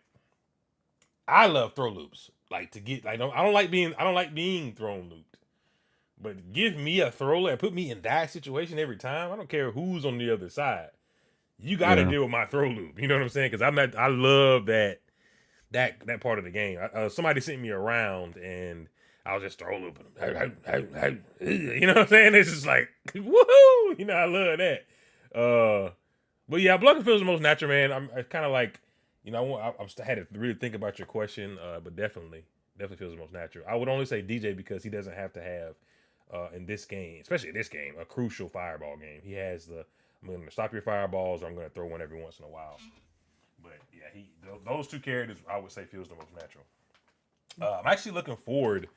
I love throw loops. Like to get, I don't like being thrown looped. But give me a throw and put me in that situation every time. I don't care who's on the other side. You got to deal with my throw loop. You know what I'm saying? Because I love that part of the game. Somebody sent me around and I was just throw looping them. You know what I'm saying? It's just like woohoo! I love that. But yeah, Blanca feels the most natural, man. I'm kind of like, I had to really think about your question, but definitely feels the most natural. I would only say DJ because he doesn't have to have, in this game, especially this game, a crucial fireball game. He has I'm going to stop your fireballs, or I'm going to throw one every once in a while. But yeah, those 2 characters, I would say, feels the most natural. I'm actually looking forward,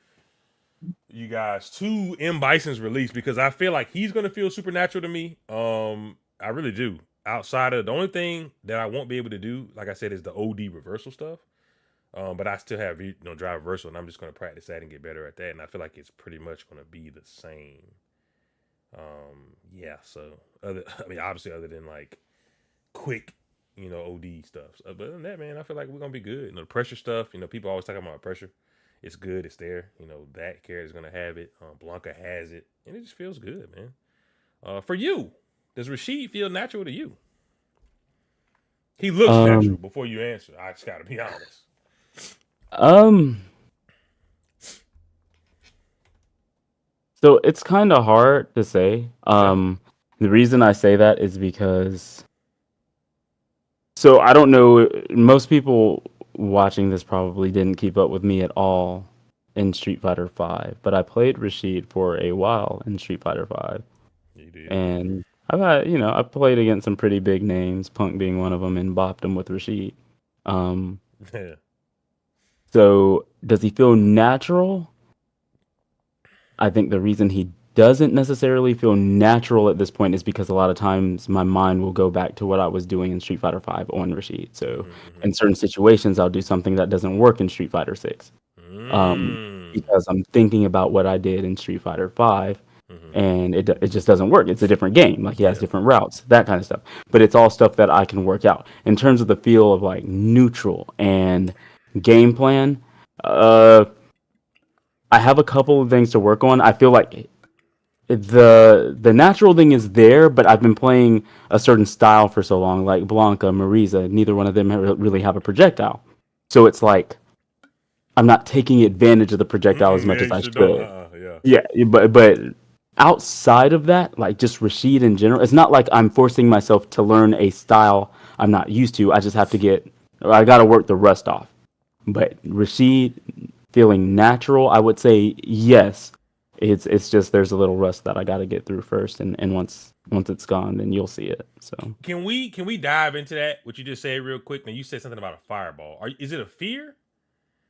you guys, to M. Bison's release because I feel like he's going to feel supernatural to me. I really do. Outside of the only thing that I won't be able to do, like I said, is the OD reversal stuff. But I still have drive reversal, and I'm just gonna practice that and get better at that. And I feel like it's pretty much gonna be the same. Yeah. So I mean, obviously, other than like quick, OD stuff. So, but other than that, man, I feel like we're gonna be good. The pressure stuff. People always talking about pressure. It's good. It's there. That character's gonna have it. Blanca has it, and it just feels good, man. For you, does Rashid feel natural to you? He looks natural. Um, Before you answer, I just gotta be honest. um, so it's kind of hard to say. Okay. The reason I say that is because, so I don't know, most people watching this probably didn't keep up with me at all in Street Fighter 5, but I played Rashid for a while in Street Fighter 5. You did. And I've played against some pretty big names, Punk being one of them, and bopped him with Rashid. Um, Yeah. so does he feel natural? I think the reason he doesn't necessarily feel natural at this point is because a lot of times my mind will go back to what I was doing in Street Fighter 5 on Rashid. So Mm-hmm, in certain situations, I'll do something that doesn't work in Street Fighter 6, um, mm-hmm. because I'm thinking about what I did in Street Fighter 5, Mm-hmm. and it just doesn't work. It's a different game. Like he has Yeah. different routes, that kind of stuff. But it's all stuff that I can work out in terms of the feel of like neutral and game plan. Uh, I have a couple of things to work on. I feel like the natural thing is there, but I've been playing a certain style for so long, like Blanca, Marisa. Neither one of them really have a projectile, so it's like I'm not taking advantage of the projectile as Mm-mm, much yeah, as you I sure don't. should. Yeah. Yeah, but outside of that, like just Rashid in general, it's not like I'm forcing myself to learn a style I'm not used to. I just have to I got to work the rust off. But Rashid feeling natural, I would say yes. It's just there's a little rust that I got to get through first, and once it's gone, then you'll see it. So Can we dive into that? What you just said real quick. Now you said something about a fireball. Is it a fear?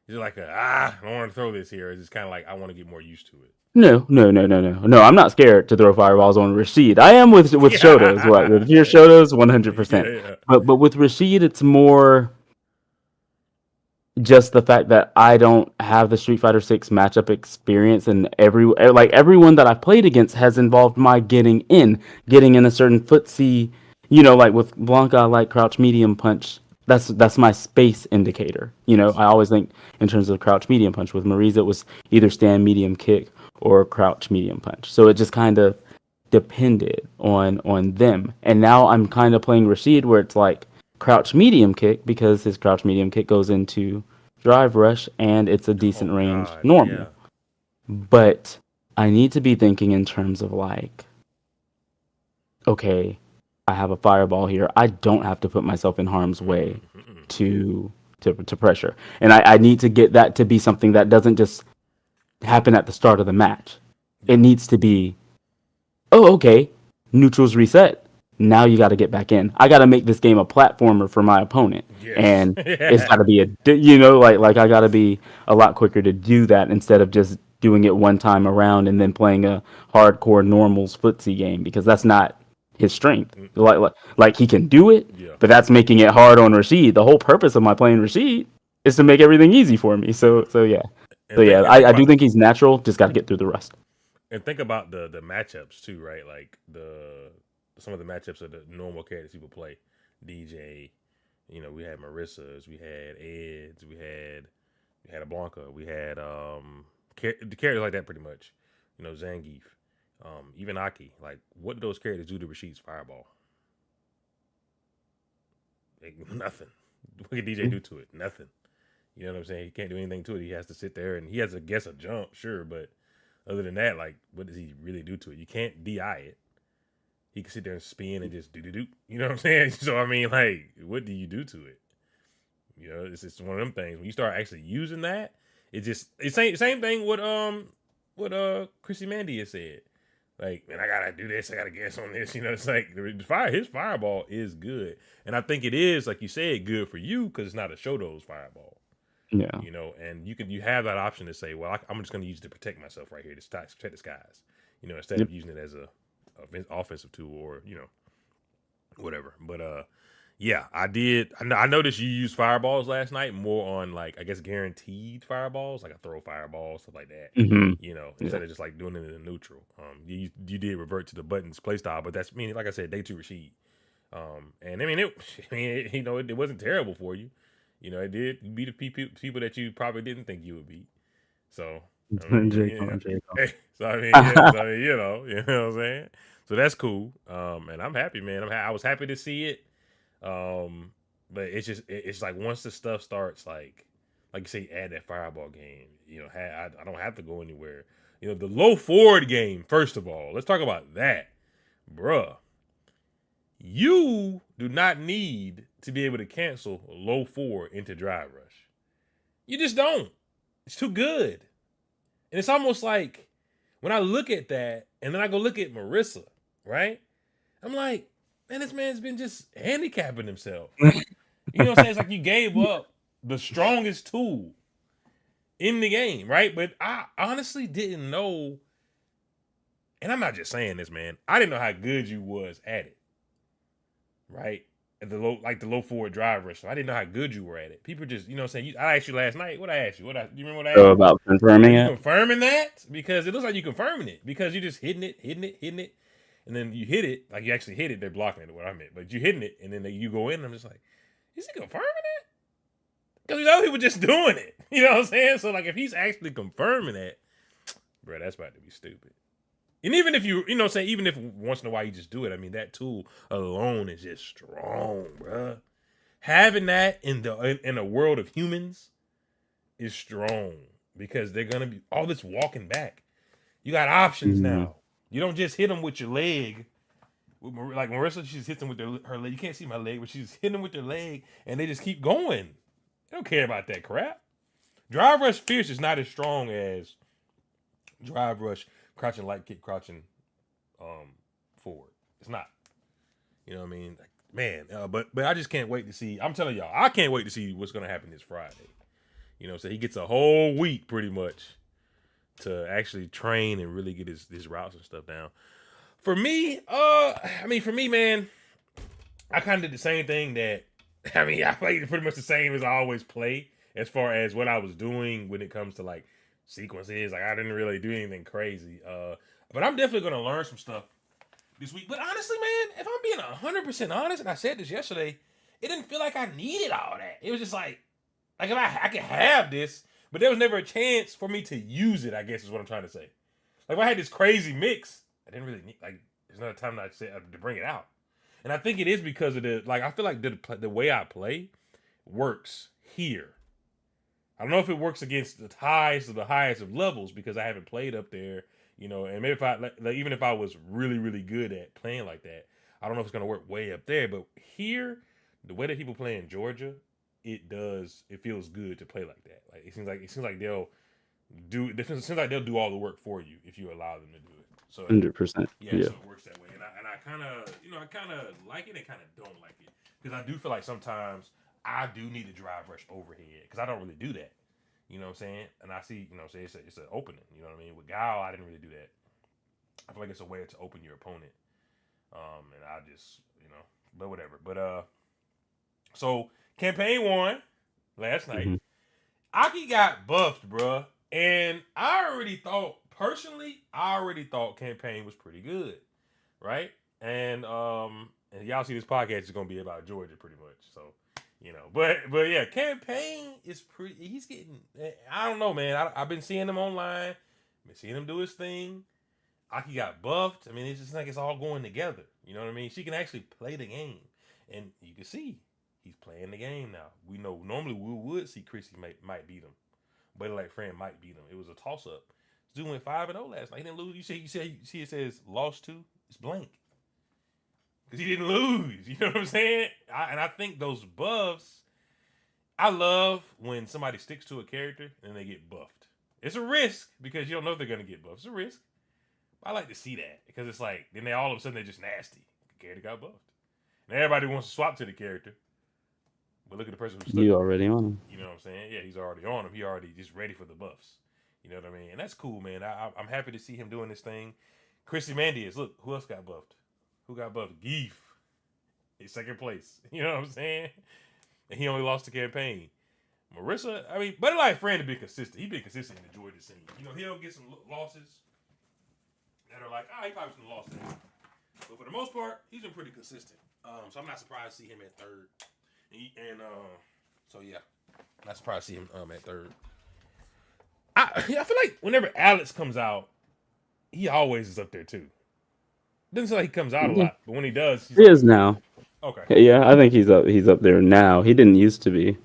Is it like I don't want to throw this here? Or is it kind of like I want to get more used to it? no, no, no, no, no, no. I'm not scared to throw fireballs on Rashid. I am with Shotos. What with your Yeah. Shotos, Yeah. 100%. Yeah. But with Rashid, it's more just the fact that I don't have the Street Fighter 6 matchup experience, and everyone that I've played against has involved my getting in a certain footsie. Like with Blanca, I like crouch medium punch. That's my space indicator. I always think in terms of crouch medium punch. With Marisa, it was either stand medium kick or crouch medium punch. So it just kind of depended on them. And now I'm kind of playing Rashid where it's like crouch medium kick because his crouch medium kick goes into drive rush and it's a Oh decent range God. normal. Yeah. But I need to be thinking in terms of like, okay, I have a fireball here. I don't have to put myself in harm's way Mm-mm, mm-mm. to pressure. And I need to get that to be something that doesn't just happen at the start of the match. It Yeah. needs to be, oh, okay, neutral's reset. Now you got to get back in. I got to make this game a platformer for my opponent, Yes. and it's got Yeah. to be like I got to be a lot quicker to do that instead of just doing it one time around and then playing a hardcore normals footsie game because that's not his strength. Mm-mm. Like he can do it, Yeah. but that's making it hard on Rashid. The whole purpose of my playing Rashid is to make everything easy for me. So yeah. So And think yeah, and think I do about think he's natural. Just got to get through the rust. the matchups too, right? Like the some of the matchups of the normal characters people play. DJ, we had Marissa's, we had Ed's, we had a Blanca, we had the characters like that pretty much. Zangief, even Aki. Like, what did those characters do to Rashid's fireball? Like, nothing. What did DJ do to it? Nothing. You know what I'm saying? He can't do anything to it. He has to sit there and he has to guess a jump, sure, but other than that, like, what does he really do to it? You can't DI it. He can sit there and spin and just do. You know what I'm saying? So I mean, like, what do you do to it? It's just one of them things. When you start actually using that, it's same thing what Chrissy Mandy has said. Like, man, I gotta do this. I gotta guess on this. It's like his fireball is good, and I think it is, like you said, good for you because it's not a Shoto's fireball. Yeah. And you have that option to say, well, I'm just gonna use it to protect myself right here, to protect the skies. Instead Yep. of using it as a offensive tool or whatever. But Yeah, I did. I noticed you used fireballs last night more on like I guess guaranteed fireballs, like a throw fireball stuff like that. Hmm. You know, Yeah. instead of just like doing it in the neutral. You did revert to the buttons playstyle, but that's meaning like I said, day two Rashid. And I mean it, you know, it wasn't terrible for you. You know, it did beat the people that you probably didn't think you would beat. So I mean, yeah. Jacob. So I mean, yeah. So I mean, you know what I'm saying. So that's cool. And I'm happy, man. I was happy to see it. But it's just it's like once the stuff starts like you say, add that fireball game. You know, I don't have to go anywhere. You know, the low forward game. First of all, let's talk about that, bruh. You do not need to be able to cancel low forward into drive rush. You just don't. It's too good. And it's almost like when I look at that and then I go look at Marissa, right? I'm like, man, this man's been just handicapping himself. You know what I'm saying? It's like you gave up the strongest tool in the game, right? But I honestly didn't know, and I'm not just saying this, man. I didn't know how good you was at it, right? At the low forward drive rush. So I didn't know how good you were at it. People just, you know what I'm saying? I asked you last night. What I asked you? Do you remember what I asked So you? about confirming You it. confirming that? Because it looks like you confirming it. Because you're just hitting it. And then you hit it. Like you actually hit it. They're blocking it, what I meant. But you hitting it. And then you go in. And I'm just like, is he confirming it? Because you know people just doing it. You know what I'm saying? So like if he's actually confirming that, bro, that's about to be stupid. And even if you know what I'm saying, even if once in a while you just do it, I mean that tool alone is just strong, bro. Having that in a world of humans is strong because they're gonna be all this walking back. You got options now. You don't just hit them with your leg. Like Marissa, she just hits them with her leg. You can't see my leg, but she's hitting them with their leg, and they just keep going. They don't care about that crap. Drive rush fierce is not as strong as drive rush crouching light kick crouching forward. It's not. You know what I mean? Like, man, but I just can't wait to see. I'm telling y'all, I can't wait to see what's gonna happen this Friday. You know, so he gets a whole week pretty much to actually train and really get his routes and stuff down. For me, man, I kind of did the same thing that I played pretty much the same as I always play as far as what I was doing when it comes to like sequences. Like I didn't really do anything crazy. But I'm definitely gonna learn some stuff this week. But honestly, man, if I'm being 100% honest, and I said this yesterday, it didn't feel like I needed all that. It was just like if I could have this, but there was never a chance for me to use it, I guess is what I'm trying to say. Like if I had this crazy mix, I didn't really need, like, there's not a time that I said to bring it out. And I think it is because of I feel like the way I play works here. I don't know if it works against the highest of levels because I haven't played up there, you know, and maybe if even if I was really, really good at playing like that, I don't know if it's going to work way up there, but here, the way that people play in Georgia, it feels good to play like that. Like it seems like they'll do all the work for you if you allow them to do it. So 100%. yeah, Yeah. so it works that way. And I kind of like it and kind of don't like it because I do feel like sometimes I do need to drive rush overhead because I don't really do that. You know what I'm saying? And I see, you know, say it's an opening. You know what I mean? With Gal, I didn't really do that. I feel like it's a way to open your opponent. And I just, you know, but whatever. But so campaign 1 last night. Mm-hmm. Aki got buffed, bruh. And I already thought campaign was pretty good. Right? And y'all see this podcast is gonna be about Georgia pretty much. So, you know, but yeah, campaign is pretty he's getting I don't know, man. I've been seeing him online, been seeing him do his thing. Aki got buffed. I mean, it's just like it's all going together. You know what I mean? She can actually play the game. And you can see he's playing the game now. We know normally we would see Chrissy might beat him. But like friend might beat him. It was a toss up. Dude went 5-0 last night. He didn't lose. You see it says lost to. It's blank. Because he didn't lose. You know what I'm saying? And I think those buffs, I love when somebody sticks to a character and they get buffed. It's a risk because you don't know if they're going to get buffed. It's a risk. I like to see that because it's like, then they all of a sudden they're just nasty. The character got buffed. And everybody wants to swap to the character. But look at the person who's stuck. You already on him. You know what I'm saying? Yeah, he's already on him. He already just ready for the buffs. You know what I mean? And that's cool, man. I'm happy to see him doing this thing. Chrissy Mandy is. Look, who else got buffed? Who got buffed? Geef He's second place. You know what I'm saying? And he only lost the campaign. Marissa, I mean, Buddy Light friend to be consistent. He been consistent in the Georgia scene. You know, he'll get some losses that are like, he probably shouldn't have lost that. But for the most part, he's been pretty consistent. So I'm not surprised to see him at third. So yeah, not surprised to see him at third. I feel like whenever Alex comes out, he always is up there too. Doesn't seem like he comes out a lot, but when he does, he's He is now. okay. Yeah, I think he's up. He's up there now. He didn't used to be.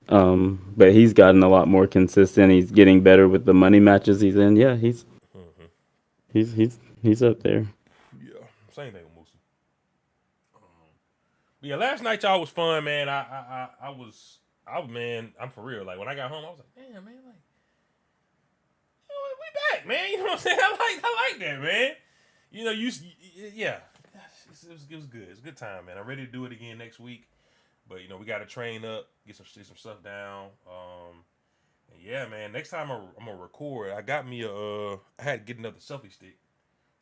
But he's gotten a lot more consistent. He's getting better with the money matches he's in. Yeah, he's up there. Yeah, same thing with Moose. Yeah, last night y'all was fun, man. Man, I'm for real. Like when I got home, I was like, damn, man, like, you know, we back, man. You know what I'm saying? I like that, man. You know, yeah, it was good. It's a good time, man. I'm ready to do it again next week. But you know, we got to train up, get some stuff down. And yeah, man. Next time I'm gonna record. I got me I had to get another selfie stick.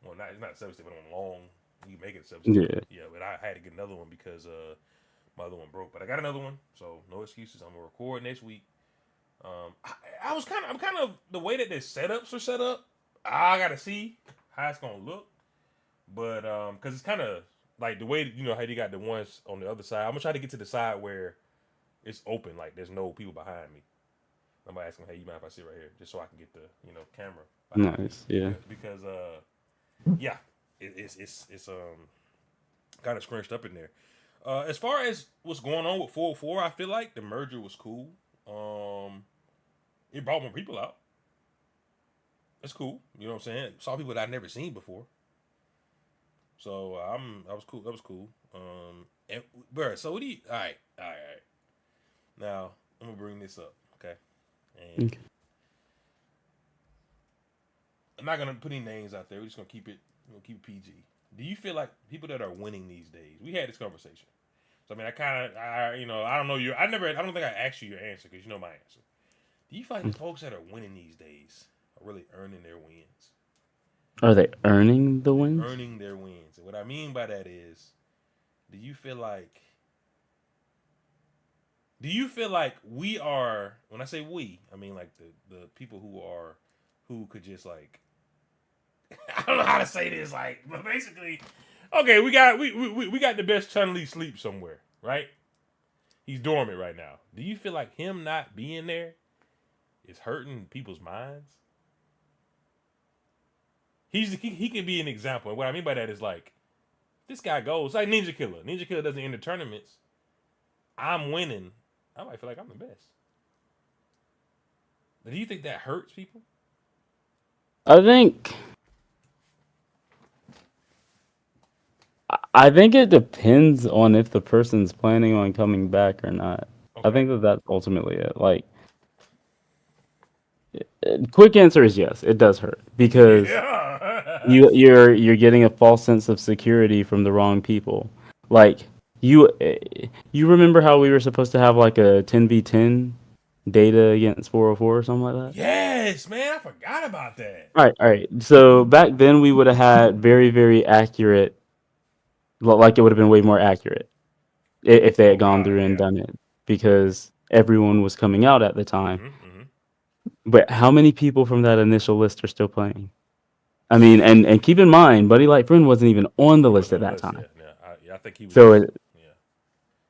Well, it's not a selfie stick, but on long. You make it a selfie stick. Yeah, but I had to get another one because my other one broke. But I got another one, so no excuses. I'm gonna record next week. I'm kind of the way that their setups are set up. I gotta see how it's gonna look, but because it's kind of like the way you know how you got the ones on the other side. I'm gonna try to get to the side where it's open, like there's no people behind me. I'm gonna ask them, hey, you mind if I sit right here, just so I can get the camera. Nice, yeah. Because yeah, it's kind of scrunched up in there. As far as what's going on with 404, I feel like the merger was cool. It brought more people out. That's cool. You know what I'm saying? Saw people that I'd never seen before. So that was cool. That was cool. And bro, so what do you? All right. Now I'm gonna bring this up, okay? And I'm not gonna put any names out there. We're just gonna keep it PG. Do you feel like people that are winning these days? We had this conversation. So I mean, I don't know your. I don't think I asked you your answer because you know my answer. Do you feel like the folks that are winning these days are really earning their wins? Are they earning the wins? Earning their wins. And what I mean by that is, do you feel like we are, when I say we, I mean like the people who could just like, I don't know how to say this, like, but basically, okay, we got the best Chun-Li sleep somewhere, right? He's dormant right now. Do you feel like him not being there is hurting people's minds? He can be an example. And what I mean by that is like, this guy goes like Ninja Killer. Ninja Killer doesn't enter tournaments. I'm winning. I might feel like I'm the best. But do you think that hurts people? I think it depends on if the person's planning on coming back or not. Okay. I think that's ultimately it. Like, quick answer is yes, it does hurt because you're getting a false sense of security from the wrong people. Like you remember how we were supposed to have like a 10v10 data against 404 or something like that? Yes, man, I forgot about that. All right. So back then we would have had very, very accurate. Like it would have been way more accurate if they had gone through and done it because everyone was coming out at the time. Mm-hmm. But how many people from that initial list are still playing? I mean, and keep in mind, Buddy Light Friend wasn't even on the list at that time. Yeah, I think he was. So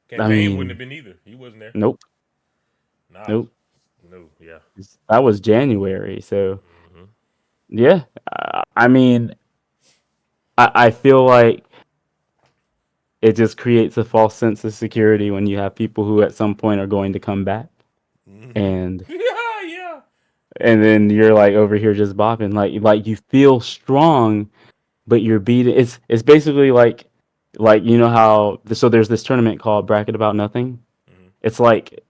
Campaign wouldn't have been either. He wasn't there. Nope. Nah, nope. No. Yeah. That was January. So yeah, I mean, I feel like it just creates a false sense of security when you have people who at some point are going to come back, and and then you're like over here just bopping, like you feel strong, but you're beating. It's basically like you know how so there's this tournament called Bracket About Nothing. It's like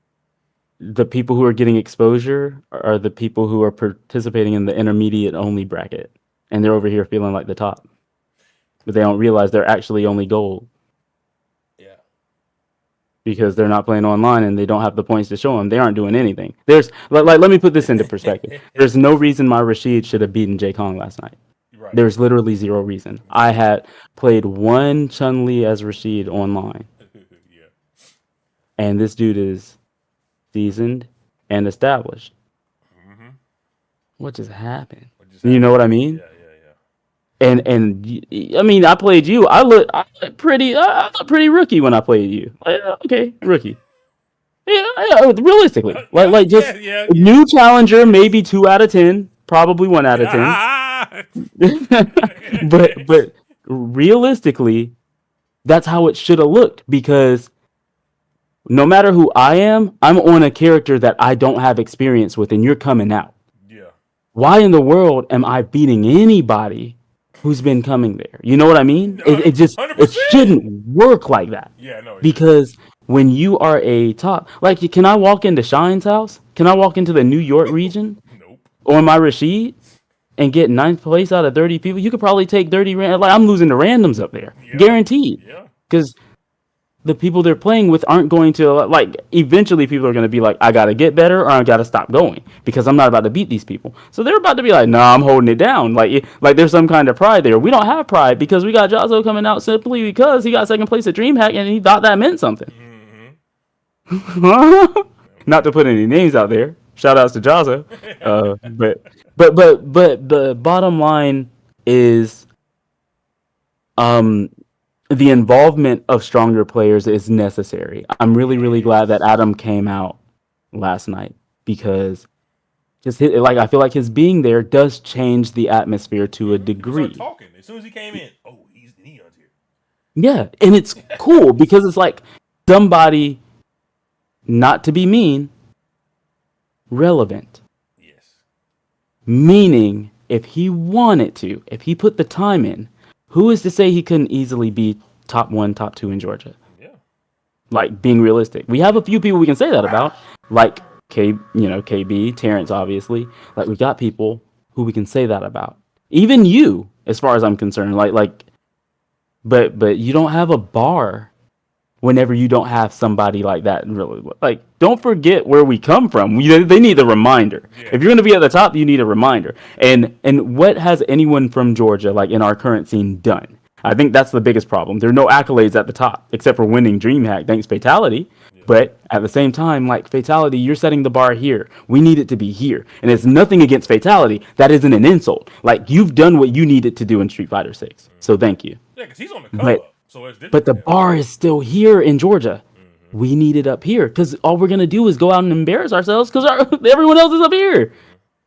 the people who are getting exposure are the people who are participating in the intermediate only bracket, and they're over here feeling like the top, but they don't realize they're actually only gold. Because they're not playing online and they don't have the points to show them. They aren't doing anything. There's let me put this into perspective. There's no reason my Rashid should have beaten Jay Kong last night. Right. There's literally zero reason. I had played one Chun-Li as Rashid online, Yeah. and this dude is seasoned and established. Mm-hmm. What just happened? What just You happened? know what I mean? Yeah, yeah, yeah. I mean, I played you. I look pretty. I look pretty rookie when I played you. Like, okay, rookie. Yeah, yeah, realistically, Yeah, like yeah, just yeah, yeah. new challenger, maybe 2 out of 10, probably 1 out of 10. Yeah. But realistically, that's how it should have looked because no matter who I am, I'm on a character that I don't have experience with, and you're coming out. Yeah. Why in the world am I beating anybody who's been coming there? You know what I mean? It just it 100%. shouldn't work like that Yeah, no, it should. because when you are a top, like, can I walk into Shine's house? Can I walk into the New York region Nope. or my Rashid and get ninth place out of 30 people? You could probably take 30 like I'm losing to randoms up there, Yeah. guaranteed, Yeah. because the people they're playing with aren't going to, like, eventually people are going to be like, I got to get better or I got to stop going because I'm not about to beat these people. So they're about to be like, nah, I'm holding it down. Like there's some kind of pride there. We don't have pride because we got Jazzo coming out simply because he got second place at DreamHack and he thought that meant something. Mm-hmm. Not to put any names out there. Shout outs to Jazzo. But the bottom line is, um the involvement of stronger players is necessary. I'm really, really glad that Adam came out last night because like I feel like his being there does change the atmosphere to a People start degree. talking as soon as he came in. Oh, he's Neon's here. Yeah, and it's cool because it's like somebody, not to be mean, relevant. Yes. Meaning, if he wanted to, if he put the time in, who is to say he couldn't easily be top 1, top 2 in Georgia? Yeah. Like, being realistic. We have a few people we can say that about, like KB, Terrence, obviously. Like, we got people who we can say that about. Even you, as far as I'm concerned. But you don't have a bar whenever you don't have somebody like that. Really, like, don't forget where we come from. They need a reminder. Yeah. If you're gonna be at the top, you need a reminder. And what has anyone from Georgia, like in our current scene, done? I think that's the biggest problem. There are no accolades at the top except for winning DreamHack thanks Fatality. Yeah. But at the same time, like, Fatality, you're setting the bar here. We need it to be here. And it's nothing against Fatality. That isn't an insult. Like, you've done what you needed to do in Street Fighter 6. So thank you. Yeah, because he's on the come But up, so it's different. but the for him. bar is still here in Georgia. We need it up here because all we're gonna do is go out and embarrass ourselves because everyone else is up here.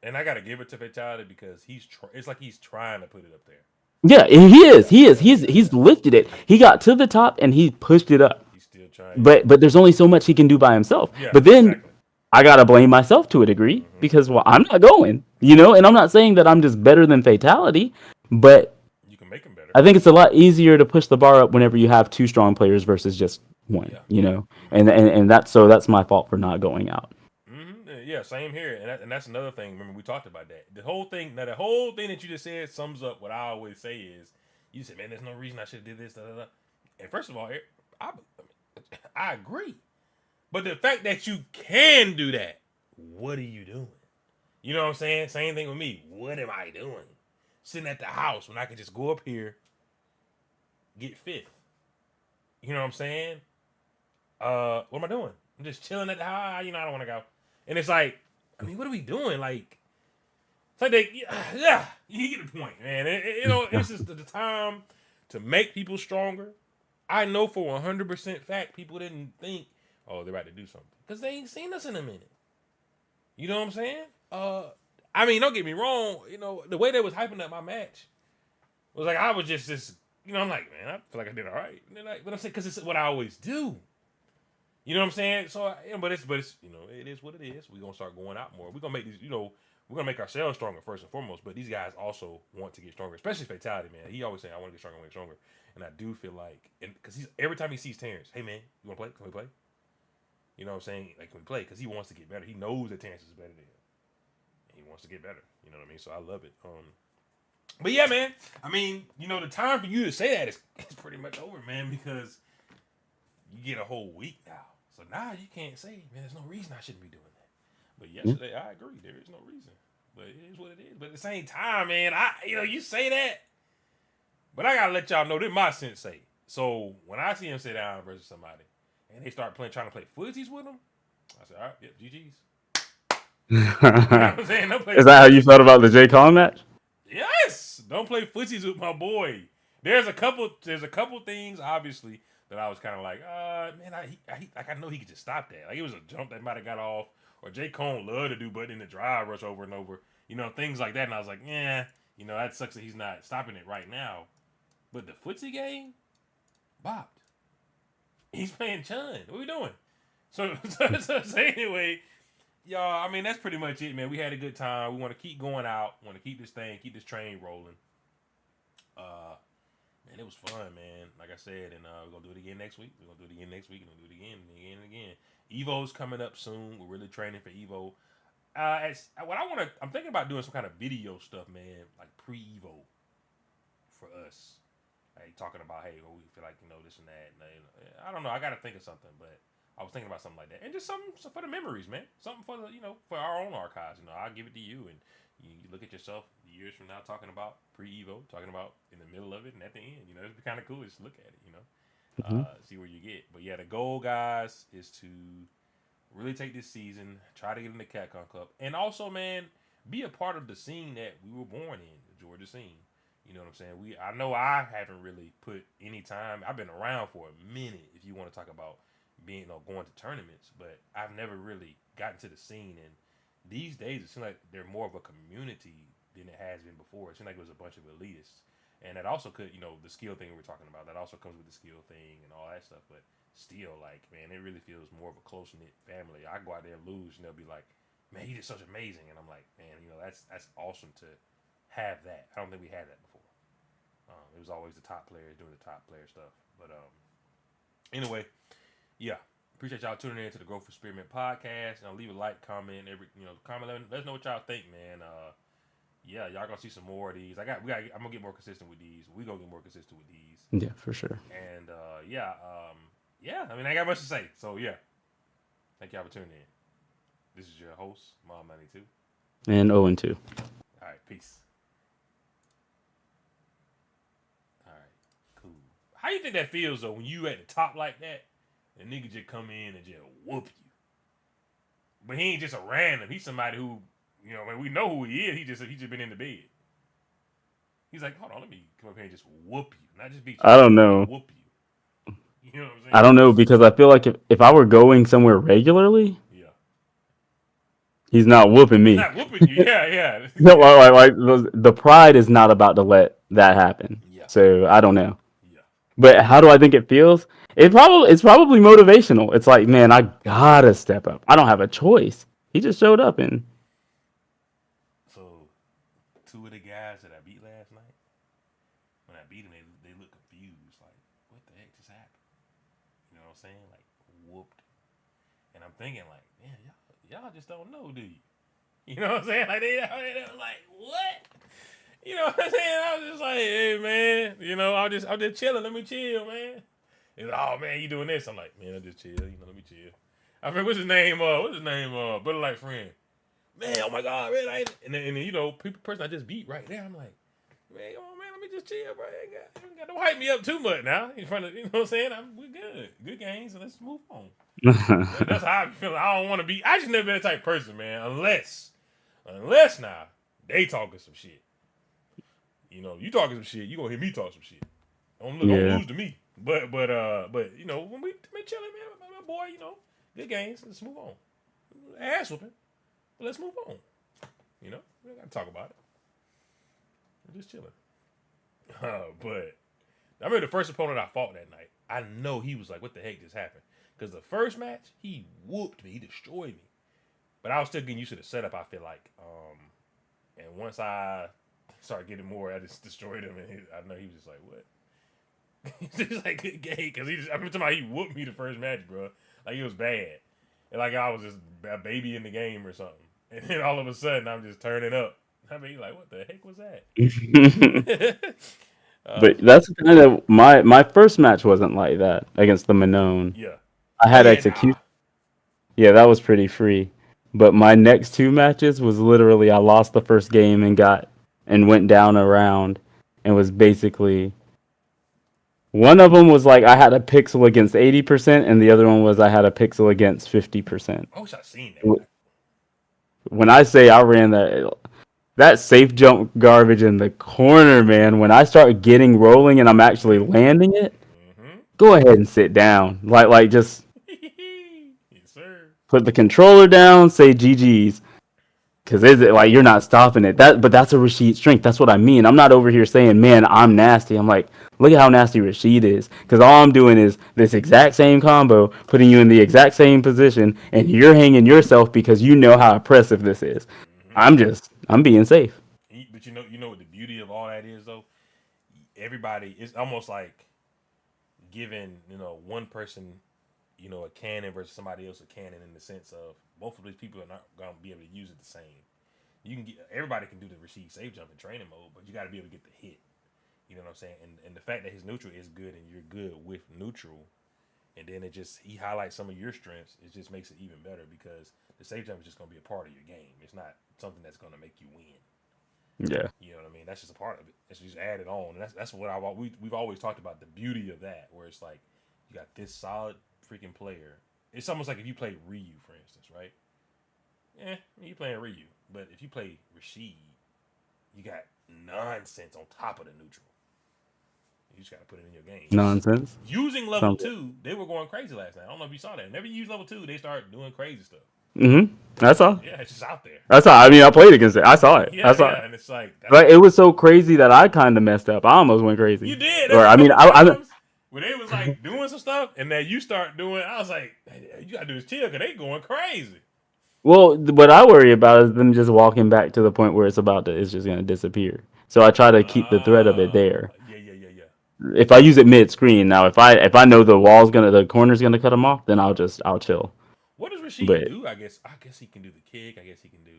And I gotta give it to Fatality because it's like he's trying to put it up there. Yeah, and he is. He's lifted it. He got to the top and he pushed it up. He's still trying. But there's only so much he can do by himself. Yeah, But then exactly. I gotta blame myself to a degree because, well, I'm not going. And I'm not saying that I'm just better than Fatality, but You can make him better. I think it's a lot easier to push the bar up whenever you have two strong players versus just one. Yeah. And that's my fault for not going out. Yeah, same here. And that's another thing. Remember, we talked about that. The whole thing that you just said sums up what I always say is, you said, man, there's no reason I should have did this. Da, da, da. And first of all, I agree. But the fact that you can do that, what are you doing? You know what I'm saying? Same thing with me. What am I doing? Sitting at the house when I can just go up here, get fifth. You know what I'm saying? What am I doing? I'm just chilling at the house. I don't want to go. And it's like, I mean, what are we doing? Like, it's like yeah, you get the point, man. It's just the time to make people stronger. I know for 100% fact people didn't think, oh, they're about to do something because they ain't seen us in a minute. You know what I'm saying? I mean, don't get me wrong. The way they was hyping up my match was like I was just I'm like, man, I feel like I did all right. And they're like, but I'm saying because it's what I always do. You know what I'm saying? So, but it's it is what it is. We're gonna start going out more. We're gonna make these, we're gonna make ourselves stronger first and foremost. But these guys also want to get stronger, especially Fatality, man. He always saying, I want to get stronger. And I do feel like, because every time he sees Terrence, hey man, you wanna play? Can we play? You know what I'm saying? Like, can we play? Because he wants to get better. He knows that Terrence is better than him. And he wants to get better. You know what I mean? So I love it. But yeah, man. I mean, the time for you to say that is pretty much over, man, because you get a whole week now. So now you can't say, man, there's no reason I shouldn't be doing that. But yesterday, I agree. There is no reason. But it is what it is. But at the same time, man, you say that, but I gotta let y'all know this my sensei. So when I see him sit down versus somebody, and they start trying to play footsies with him, I said, all right, yep, GG's. You know what I'm saying? Don't play Is that how you felt about the Jay Collin match? Yes, don't play footsies with my boy. There's a couple things obviously that I was kind of like, man, I know he could just stop that. Like it was a jump that might have got off, or Jay Cone loved to do button in the drive rush over and over, things like that. And I was like, yeah, that sucks that he's not stopping it right now. But the footsie game, bopped. He's playing Chun. What are we doing? So anyway, y'all, I mean, that's pretty much it, man. We had a good time. We want to keep going out. We want to keep this train rolling. Man, it was fun, man. Like I said, and we're going to do it again next week. We're going to do it again next week, and we'll do it again and again and again. Evo's coming up soon. We're really training for Evo. I'm thinking about doing some kind of video stuff, man, like pre-Evo for us. Like talking about, hey, we feel like, this and that. And, I don't know. I got to think of something, but I was thinking about something like that, and just something for the memories, man. Something for the, for our own archives. I'll give it to you, and you look at yourself years from now talking about pre-Evo, talking about in the middle of it and at the end. It'd be kind of cool just to look at it. See where you get. But yeah, the goal, guys, is to really take this season, try to get in the CatCon Club, and also, man, be a part of the scene that we were born in, the Georgia scene. You know what I'm saying? I know I haven't really put any time. I've been around for a minute. If you want to talk about being going to tournaments, but I've never really gotten to the scene. And these days, it seems like they're more of a community than it has been before. It seems like it was a bunch of elitists, and that also could, the skill thing we were talking about. That also comes with the skill thing and all that stuff. But still, like, man, it really feels more of a close knit family. I go out there and lose, and they'll be like, "Man, he did such amazing," and I'm like, "Man, that's awesome to have that." I don't think we had that before. It was always the top players doing the top player stuff. But anyway, yeah. Appreciate y'all tuning in to the Growth Experiment podcast. Leave a like, comment, comment. Let us know what y'all think, man. Yeah, y'all gonna see some more of these. I'm gonna get more consistent with these. We gonna get more consistent with these. Yeah, for sure. And yeah. I mean, I got much to say. So yeah, thank y'all for tuning in. This is your host, Mom 92, and 0-2. All right, peace. All right, cool. How you think that feels though when you at the top like that? And nigga just come in and just whoop you. But he ain't just a random. He's somebody who, we know who he is. He just been in the bed. He's like, hold on, let me come up here and just whoop you. Not just beat you. I don't know. Whoop you. You know what I'm saying? I don't know, because I feel like if I were going somewhere regularly, yeah, he's not whooping me. He's not whooping you. Yeah. No, like the pride is not about to let that happen. Yeah. So I don't know. Yeah. But how do I think it feels? It's probably motivational. It's like, man, I gotta step up. I don't have a choice. He just showed up and. So, two of the guys that I beat last night, when I beat them, they look confused. Like, what the heck just happened? You know what I'm saying? Like, whooped. And I'm thinking, like, man, y'all just don't know, do you? You know what I'm saying? Like, they was like, what? You know what I'm saying? I was just like, hey, man, I'm just chilling. Let me chill, man. And oh man, you doing this? I'm like, man, I just chill. Let me chill. I mean, what's his name? Brother like friend. Man, oh my God, man. And then person I just beat right there. I'm like, man, come on, man, let me just chill, bro. Don't hype me up too much now in front of, you know what I'm saying? We're good games, so let's move on. That's how I feel. I don't want to be. I just never been the type of person, man. Unless now they talking some shit. You talking some shit, you gonna hear me talk some shit. Don't lose to me. But when we chilling, man, my boy, good games. Let's move on. Ass whooping, but let's move on. We don't gotta talk about it. We're just chilling. But I remember the first opponent I fought that night. I know he was like, "What the heck just happened?" Because the first match, he whooped me, he destroyed me. But I was still getting used to the setup. I feel like, and once I started getting more, I just destroyed him, and I know he was just like, "What?" He's just like good game because I remember he whooped me the first match, bro. Like it was bad, and like I was just a baby in the game or something. And then all of a sudden, I'm just turning up. I mean, like, what the heck was that? But that's kind of my first match wasn't like that against the Minone. Yeah, I had execution. Nah. Yeah, that was pretty free. But my next two matches was literally I lost the first game and went down a round and was basically one of them was like I had a pixel against 80% and the other one was I had a pixel against 50%. I wish I seen that. When I say I ran that safe jump garbage in the corner, man, when I start getting rolling and I'm actually landing it, go ahead and sit down. Like just Yes, sir. put the controller down, say GG's. Cause is it like you're not stopping it? But that's a Rashid strength. That's what I mean. I'm not over here saying, man, I'm nasty. I'm like, look at how nasty Rashid is. Cause all I'm doing is this exact same combo, putting you in the exact same position, and you're hanging yourself because you know how oppressive this is. I'm being safe. But you know what the beauty of all that is though. Everybody, it's almost like giving one person a cannon versus somebody else a cannon in the sense of both of these people are not gonna be able to use it the same. You can get everybody can do the Rashid safe jump in training mode, but you got to be able to get the hit. You know what I'm saying? And the fact that his neutral is good and you're good with neutral, and then he highlights some of your strengths. It just makes it even better because the safe jump is just gonna be a part of your game. It's not something that's gonna make you win. Yeah. You know what I mean? That's just a part of it. It's just added on. And that's what we've always talked about, the beauty of that, where it's like you got this solid freaking player. It's almost like if you play Ryu, for instance, right? Yeah, you playing Ryu, but if you play Rashid, you got nonsense on top of the neutral. You just got to put it in your game. Nonsense. Using level 2, they were going crazy last night. I don't know if you saw that. Whenever you use level 2, they start doing crazy stuff. I saw. Yeah, it's just out there. I saw. I mean, I played against it. I saw it. Yeah, I saw it. And it's like, But it was so crazy that I kind of messed up. I almost went crazy. You did. Or I mean, when they was like doing some stuff, and then you start doing, I was like, hey, you gotta do this chill because they going crazy. Well, what I worry about is them just walking back to the point where it's just gonna disappear. So I try to keep the threat of it there. Yeah. If I use it mid screen, now if I know the corner's gonna cut them off, then I'll chill. What does Rashid do? I guess he can do the kick. I guess he can do.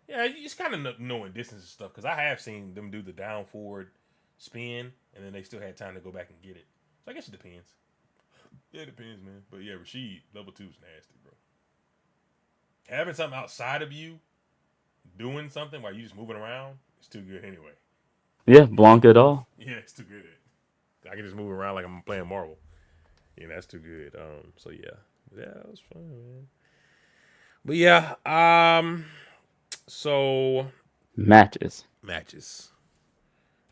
Yeah, it's kind of knowing distance and stuff because I have seen them do the down forward spin, and then they still had time to go back and get it. So I guess it depends. Yeah, it depends, man. But yeah, Rashid level 2 is nasty, bro. Having something outside of you doing something while you just moving around is too good anyway. Yeah, Blanca it all. Yeah, it's too good. I can just move around like I'm playing Marvel. Yeah, that's too good. So yeah, that was fun, man. But yeah, so matches.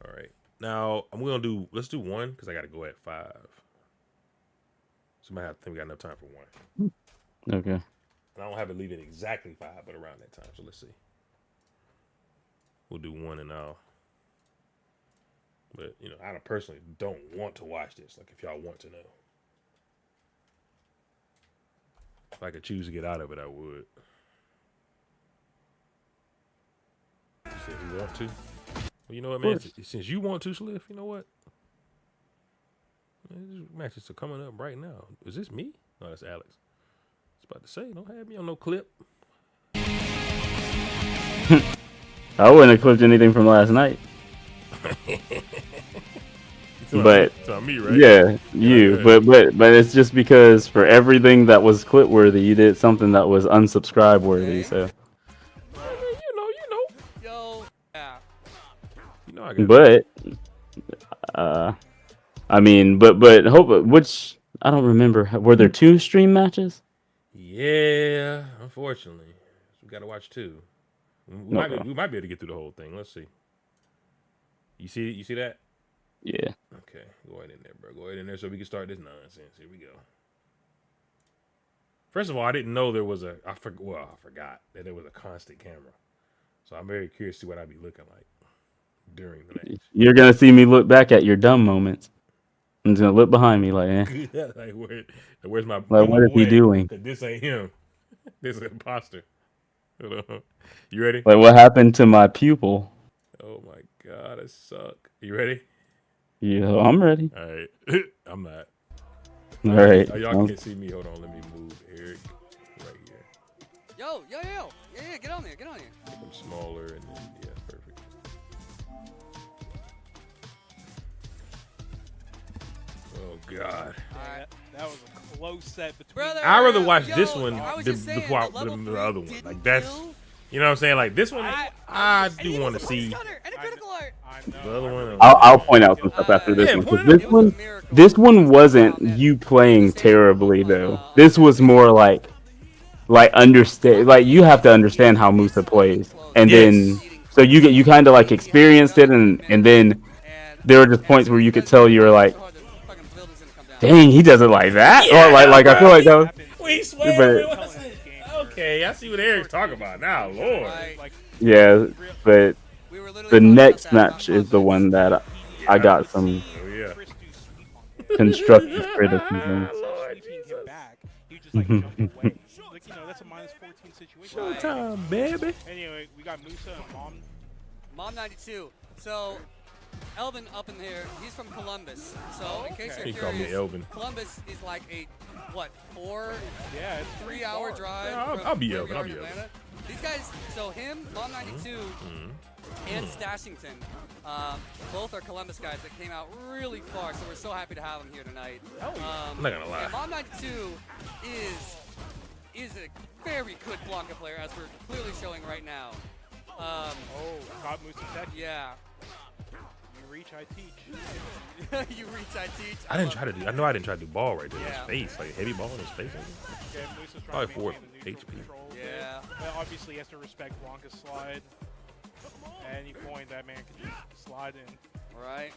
All right, now let's do one because I got to go at 5. So I think we got enough time for one. Okay. And I don't have to leave it exactly 5, but around that time. So let's see. We'll do one and all. But I personally don't want to watch this. Like, if y'all want to know, if I could choose to get out of it, I would. You said you want to? Well, you know what, man? Since you want to, Sliff, you know what? Man, these matches are coming up right now. Is this me? No, that's Alex. I was about to say, don't have me on no clip. I wouldn't have clipped anything from last night. But it's on me, right? Yeah, you. Yeah. But it's just because for everything that was clip worthy, you did something that was unsubscribe worthy. So. I got but I mean, but which I don't remember. Were there 2 stream matches? Yeah, unfortunately, we got to watch 2. We might be able to get through the whole thing. Let's see. You see that? Yeah. Okay, go ahead in there, bro. Go ahead in there so we can start this nonsense. Here we go. First of all, I didn't know there was I forgot that there was a constant camera. So I'm very curious to see what I'd be looking like during the match. You're gonna see me look back at your dumb moments. I'm just gonna look behind me like, like where's my like what is he doing? This ain't him. This is an imposter. You ready? Like what happened to my pupil? Oh my god, I suck. You ready? Yeah, I'm ready. All right. I'm not. All right. Y'all can't see me. Hold on. Let me move Eric right here. Yo. Yeah, get on there. Make him smaller and then, yeah, perfect. Oh, God. That was a close set between. Brother, I'd rather watch yo, this one I was than just saying, before the level than the 3 other one. didn't Like that's, kill. you know what I'm saying? Like this one, I And do he want to was a pulse see gunner and a critical art. I the know. other one. I'll point out some stuff after this Yeah, one. point 'Cause it this out. one, this one wasn't you playing terribly though. This was more like understand, like you have to understand how Musa plays, and then so you kind of like experienced it, and then there were just points where you could tell you were like, dang, he does it like that, Yeah, or like I feel like that was. We swear. But- But, okay, I see what Eric's talking about now. Lord. Like, Yeah, but the next match is the one that I got some Oh yeah. Chris do sweep on him. constructive criticism. Sweeping him back, he just like jumped away. Like, you know, that's a -14 situation. Showtime, baby. Anyway, we got Musa and Mom. Mom 92. So, Elvin up in here, he's from Columbus. So, in case Okay. He you're called me curious, Elvin. Columbus is like a, what, 4, Yeah, it's 3-hour far. drive? Yeah, I'll from be where Elvin, we I'll are be in Elvin. Atlanta. These guys, so him, Mom 92, and Stashington, both are Columbus guys that came out really far, so we're so happy to have them here tonight. I'm not gonna lie. Yeah, Mom 92 is a very good Blanca player, as we're clearly showing right now. Oh, caught Musa tech. Yeah. You reach, I teach. You reach, I teach. I didn't try to do. I know I didn't try to do ball right there in Yeah. his face, like heavy ball in his face. Yeah, Musa's Probably trying to 4 maintain the neutral HP. control. Yeah. But obviously, he has to respect Blanca's slide. At any point, that man can just slide in. Right.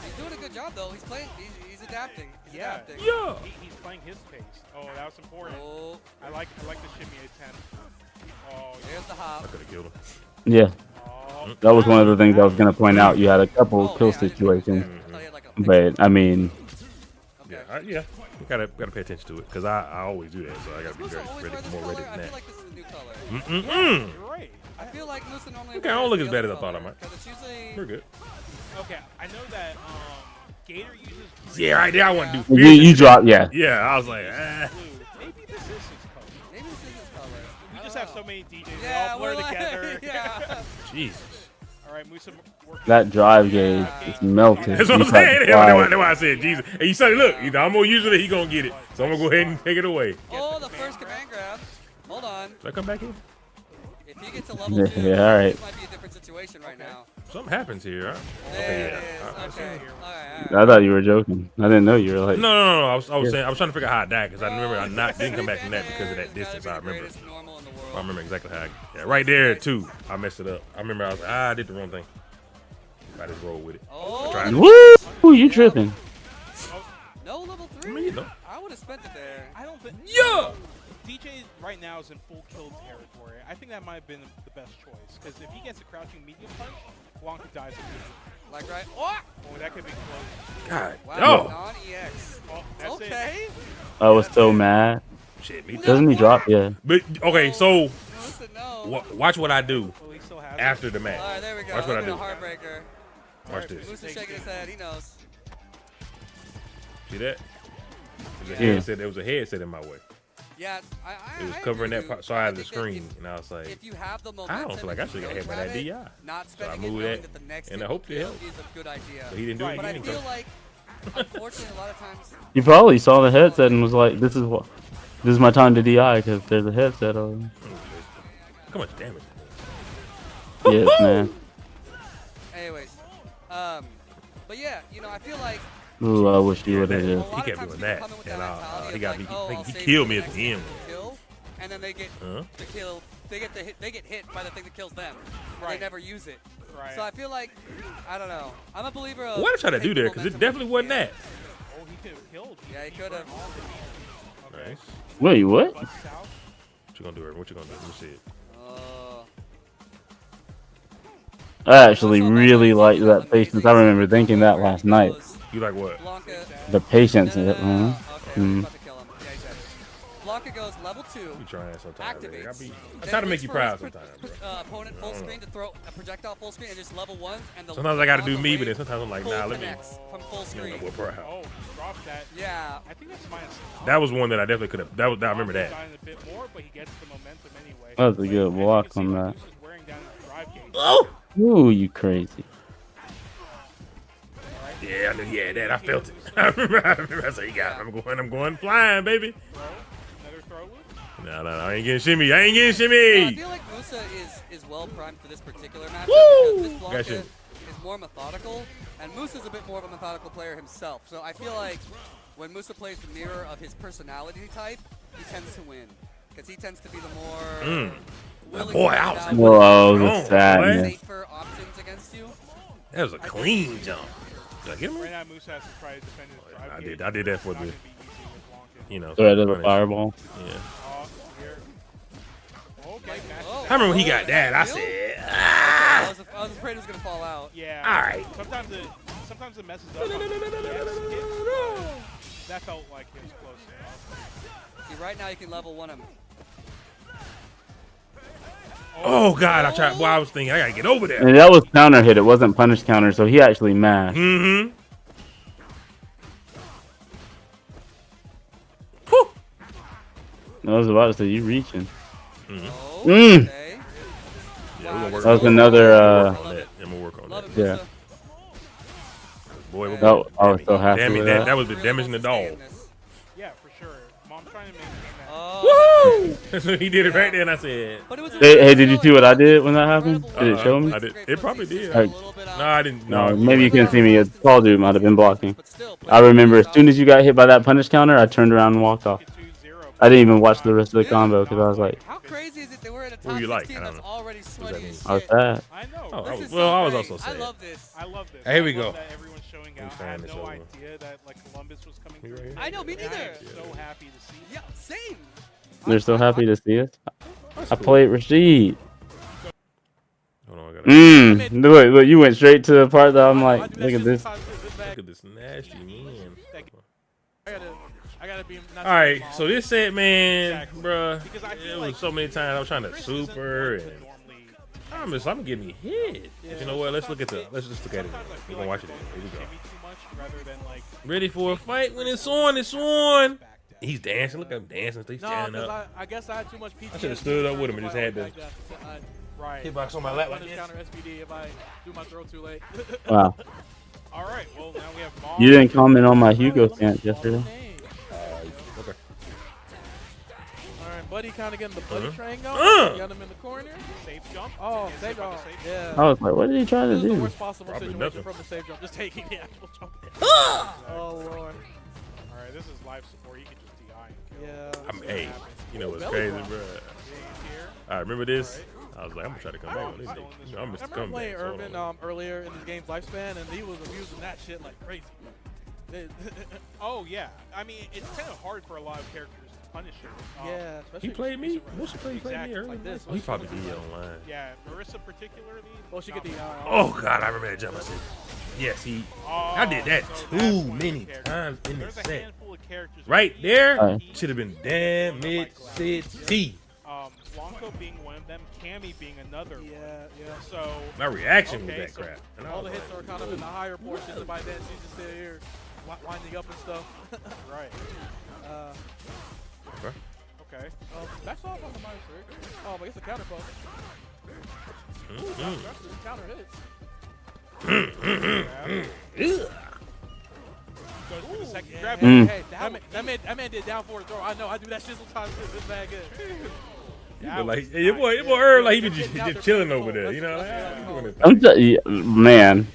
He's doing a good job though. He's playing. He's adapting. He's Yeah. adapting. Yeah. He's playing his pace. Oh, that was important. Oh, I like the shimmy A10. Oh, yeah. there's the hop. I could have killed him. Yeah, Oh, that was one of the things I was gonna point out. You had a couple Oh, kill yeah, I didn't realize situations, that. I thought he had like a but I mean, Okay. Yeah, we gotta pay attention to it because I always do that, so I gotta be Musa very always ready, wear this more color? ready I than feel that. like this is a new color. Mm-mm. you're right. I feel like Musa normally. Okay, I don't wears look the as bad other as I thought I color, might. 'cause it's usually. We're good. Okay, I know that Gator uses. Yeah, right there. I want to do. you fierce. drop, yeah. Yeah, I was like, blue. Maybe this is his color. Maybe this is his color. We I just don't have know. so many DJs. Yeah, they all blur we're like, together. yeah. Jesus. All right, Musa working. That drive gauge is melted. That's what You I'm saying. got That's drive. why I said Jesus. And you say, look, either I'm gonna use it or he gonna get it. So I'm gonna go ahead and take it away. Oh, the first command grab. Hold on. Should I come back in? If he gets a level Yeah, 2, yeah, all right. this might be a different situation right now. Something happens here. Huh? There Okay, it yeah. is. I see. Okay. All right. I thought you were joking. I didn't know you were like. No. I was Yeah. saying I was trying to figure out how I died because I remember I Oh, didn't come back from that Felipe because of that Andrade has distance. gotta I be the remember. greatest normal in the world. I remember exactly how. Yeah, right there too. I messed it up. I remember I was like, I did the wrong thing. I just rolled with it. Oh, Tried. Woo! You tripping? no level 3? I mean, you know. I would have spent it there. I don't think. Yeah. DJ right now is in full kill territory. I think that might have been the best choice because if he gets a crouching medium punch, Blanca dies immediately. Like right. Oh! Oh, that could be close. God. Wow. Oh. Non-EX. Oh, that's it. Okay. I was so mad. Shit, me too. Doesn't he drop? Yeah. But okay, so Listen, no. watch what I do Well, he still has it. after the match. All right, there we go. Watch what I Look at do. a heartbreaker. Watch this. Musa shaking his head. He knows. See that? There was a Yeah. headset. There was a headset in my way. Yeah, It was I covering agree that with you. side I of the think that screen, and I was like, If you have the momentum, I don't feel like I should have hit by that DI. Not So I spending moved it knowing that, that the next and I hit hope will it kill helped. is a good idea. But he didn't do it But I again. feel like, unfortunately, a lot of times. You probably saw the headset and was like, "This is my time to DI because there's a headset on." How much damage? Yes, man. Anyways, but yeah, you know, I feel like Ooh, I wish you would have a just. lot He kept of times doing people that, come in with and mentality he of got like, me. oh, I'll He save killed for me the at next the thing end. to kill, and then they get Huh? the kill. They get hit by the thing that kills them. Right. They never use it. Right. So I feel like I don't know. I'm a believer of. Why did I try to do taking that? Because it momentum definitely when wasn't you that. Oh, he could have killed. Yeah, he could have. Okay. Nice. Wait, what? Bust out. What you gonna do, Eric? What you gonna do? Let me see it. I actually really like that patience. I remember thinking that last night. You like what? Blanca. The patience. Okay, Mm. I'm about to kill him. Yeah, he's dead. Blanca goes level 2. You trying sometimes, Eric. I Activates. try to make you Then proud waits for sometimes, his bro. Opponent full screen to throw a projectile full screen and just level 1. And the Sometimes I gotta do on the me, but then wave, sometimes I'm like, full nah, let me. connects from full You screen. know, we're proud. Oh, drop that. Yeah. I think that's minus. That was one that I definitely could have. I remember that. Dying a bit more, but he gets the momentum anyway. That was a good As you block can see, on like, that. Musa's wearing down his drive gauge. Oh! Ooh, you crazy. Alright, Yeah, yeah, that I felt it. I remember. I said, "You got it. I'm going flying, baby." Another throw loop. No, I ain't getting shimmy. I ain't getting I shimmy. feel like Musa is well primed for this particular matchup Woo! because this Blanca Gotcha. is more methodical, and Musa's a bit more of a methodical player himself. So I feel like when Musa plays the mirror of his personality type, he tends to win because he tends to be the more willing boy, to I find was out like, what Whoa, Come the on, sadness. safer options against you. That was a clean jump. Did I get him? Right now, Musa has to try to defend his drive. I gauge. did. I did that for It's not the, gonna be easy with Blanca. you know. Threat of the punish. fireball. Yeah. Oh, here. Okay, match oh. I remember when he got that. I Real? said, I was afraid it was gonna fall out. Yeah. All right. Sometimes it messes up. That felt like it was close enough. See, right now you can level one him. Oh God! I tried. Boy, I was thinking I gotta get over there. And that was counter hit. It wasn't punish counter, so he actually mashed. Mm-hmm. Whew. I was about to say, you reaching. Oh, Mm. okay. Yeah, we're gonna work That was on another, that. I'm gonna work on Love that. it, Yeah. Musa. Boy, we're Oh, I was so happy damn it, with that that. was the Really damaging the wants to stay dog. in this. Yeah, for sure. Mom's trying to make me mad. Oh, So he did it right there, and I said, but it was Hey, did you see what I did when that happened? incredible Did it show me? I did. It probably did. A little bit "No, I didn't." No, maybe you couldn't see me. A tall dude might have been blocking. But still, I remember as soon as you got hit by that punish counter, I turned around and walked off. 2-0. I didn't even watch the rest of the combo because I was like, How crazy is it that we're in a Who top you like? 16 I don't that's know. already sweaty as I was shit? sad. I know. Oh, This I is well, I was great. also sad. I love this. I love this. Here we I love go. That everyone's showing out. I fan had this no over. idea that like Columbus was coming You through. right here? I know, me And I neither. am so happy to see. Yeah, same. They're so happy to see us. I played Rashid. Hold on, I gotta Look, you went straight to the part that I'm like, look at this. look at this nasty man. I gotta be. Not All right, too so this set, man, Exactly. bruh, Because I feel it like was so many times I was trying to Chris isn't super, one to and normally- I'm getting hit. But you know what? Let's just look at it. Sometimes I We're feel gonna watch like it. they Here we go. shimmy too much rather than like Ready for a fight when it's on? It's on. back down. He's dancing. Look at him dancing. He's No, standing because up. I guess I had too much PTSD. I should have stood up with him and just had to Right. hitbox on my lap like Punish this. counter SPD if I do my throw too late. Wow. All right. Well, now we have Mom. You didn't comment on my Hugo stance yesterday. Okay. All right, buddy, kind of getting the buddy train going. Got him in the corner. Safe jump. Oh, Can't safe skip on the jump. safe Yeah. I was like, what did he try to This is the do? worst possible Probably situation nothing. from the safe jump. Just taking the actual jump. Oh Lord. All right. This is life support. You can just DI and kill. Yeah. I'm hey. You know what's Belly crazy, drop. bro? Here. All right, remember this? I was like, I'm gonna try to come back on this Oh, thing. this You know, I'm I Mr. remember Comeback. playing so hold Irvin on. earlier in this game's lifespan, and he was abusing that shit like crazy. Oh yeah. I mean, it's kind of hard for a lot of characters to punish him. Yeah, especially. He played me. Most of he played me Exactly. earlier. Like this. Oh, he probably did online. Yeah, Marissa particularly. Well, she get the. Oh God, I remember that jump. I said, yes, he. I did that too many times in the There's a set. handful of characters Right there, Alright. should have been damn it city. Blanco being one of them, Cammy being another. Yeah, yeah. So My reaction Okay, was that so crap. And I All the was hits like, are kind of in the higher portions, and by then she's just sitting here winding up and stuff. right. Okay. That's all on the minus three. Oh, but it's a counter post. Counter hits. Goes for the second grab. Hey, that man did down forward throw. I know. I do that shit sometimes too. It's bad good. but like, hey, your boy Earl, like he been just chilling over there. You know, like, he doing his thing. I'm man,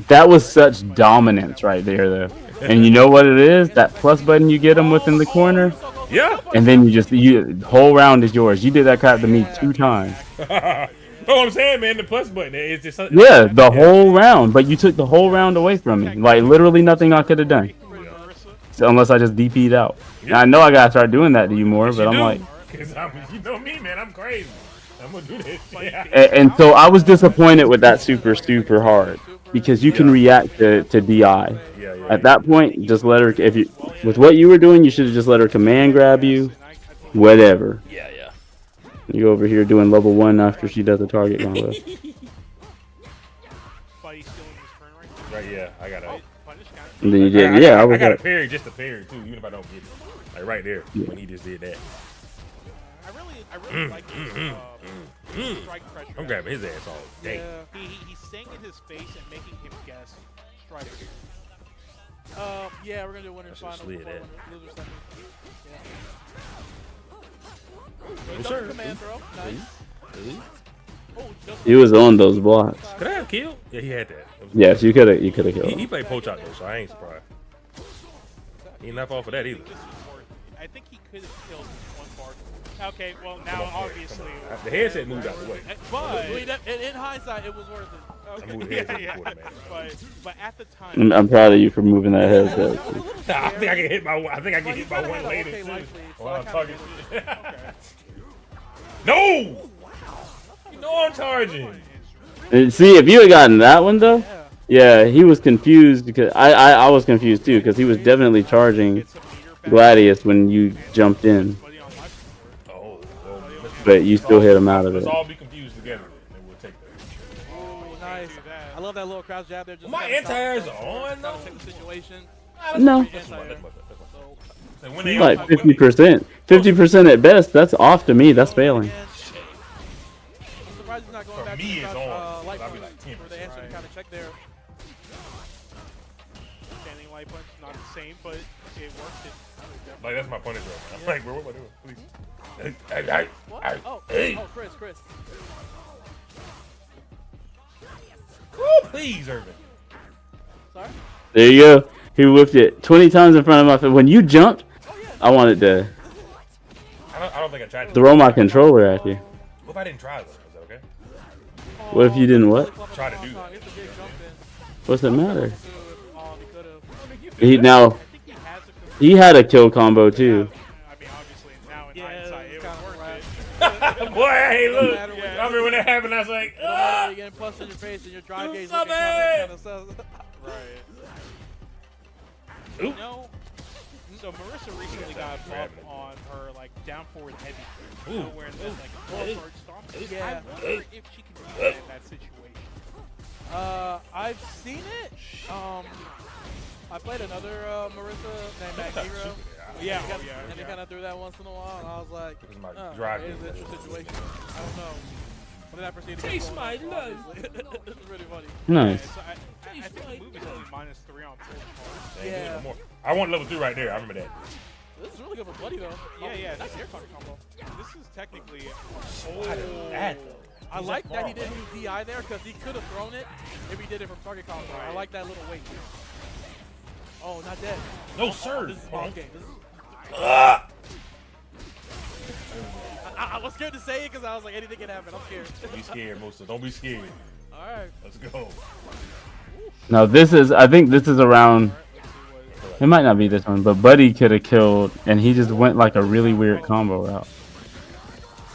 that was such dominance right there, though. And you know what it is? That plus button you get him within the corner, Yeah. and then the whole round is yours. You did that crap to me 2 times. Oh, I'm saying, man, the plus button. It's just something. Yeah, the whole round, but you took the whole round away from me. Like literally nothing I could have done, so, unless I just DP'd out. And I know I gotta start doing that to you more, but I'm like. Cause you know me, man. I'm crazy. I'm gonna do this. Yeah. And so I was disappointed with that super hard because you can react to DI. Yeah. At that point, just let her. If you with what you were doing, you should have just let her command grab you, whatever. Yeah. You over here doing level 1 after she does a target combo. Buddy stealing his turn right. Right. Yeah. I got it. Punish counter. And then you did, yeah. I got a was parry, just a parry too, even if I don't get it. Like right there when he just did that. I really like his strike pressure. I'm grabbing his ass all day. Yeah, he's saying in his face and making him guess strike. Yeah, we're gonna do winner's I should've final. slid before that. Loser's second. Yeah. Yes, Double sir. command throw. Nice. Oh, just He was on those blocks. Could I have killed? Yeah, he had that. Yes, you could have killed He him. played poach out though, so I ain't surprised. He ain't not off of that either. This was worth it. I think he could have killed one bar. Okay, well now obviously. The headset moved out the way. But in hindsight, it was worth it. I moved the headset before the match. but at the time, I'm proud of you for moving that headset. I think I can hit my. I think I can hit my one later okay too. life lead, so While I I'm kinda talking get shit. No! You know I'm charging. And see, if you had gotten that one though, yeah, he was confused because I was confused too because he was definitely charging Gladius when you jumped in, Oh, well, but you still hit him out of it. let's all be confused together, and we'll take that. Oh, nice. I love that little crouch jab there. Just My kinda anti-airs stop- are on trying though. to check the situation. No, That's my. So, So when they like on- 50%, 50% at best. That's off to me. That's failing. again, I'm surprised he's not going For back me, to the it's crouch, on. light I'll be punch like 10%. for the answer to kind of check there. standing light punch not the same, but it worked. Like that's my punish right now. I'm like, bro, what am I doing? Please. Hey. What? Oh, Hey. oh, Chris. Oh, please, Irvin. Sorry. There you go. He whipped it 20 times in front of my face. When you jumped, I wanted to I don't think I tried to. throw my controller at you. What if I didn't try though? Is that okay? What if you didn't what? Try to do that. It's a big jump in. What's the matter? Oh, he could have. He now I think he has a he had a kill combo too. I mean, obviously now in Yeah, hindsight, it's it was kinda worth right. it. Boy, hey, look. matter what- I remember when that happened. I was like, Oh, you're getting plus in your face and your drive Do gauge something! looking kind of sus. Right. Oop. You know, so Marissa recently got a buff on her like down forward heavy kick, Ooh. where there's like full charge stomp. Yeah. I wonder if she can do that in that situation. I've seen it. I played another Marissa named Magiro. Yeah, And they kind of threw that once in a while, and I was like, This is my drive it's an game. interesting situation. I don't know. But then I proceeded to Taste get my going, love. obviously. It's really funny. Nice. So I think the move is only -3 on full charge. Ain't doing Yeah. no more. I want level 3 right there. I remember that. This is really good for Buddy, though. Yeah. Nice air target combo. This is technically. That, I like that he didn't do DI there because he could have thrown it if he did it from target combo. I like that little weight. Oh, not dead. No, sir. This is ball game. This is, Ah! I was scared to say it because I was like, anything can happen. I'm scared. Be scared, Musa. Don't be scared. All right. Let's go. Now I think this is around. It might not be this one, but Buddy could have killed, and he just went like a really weird combo route.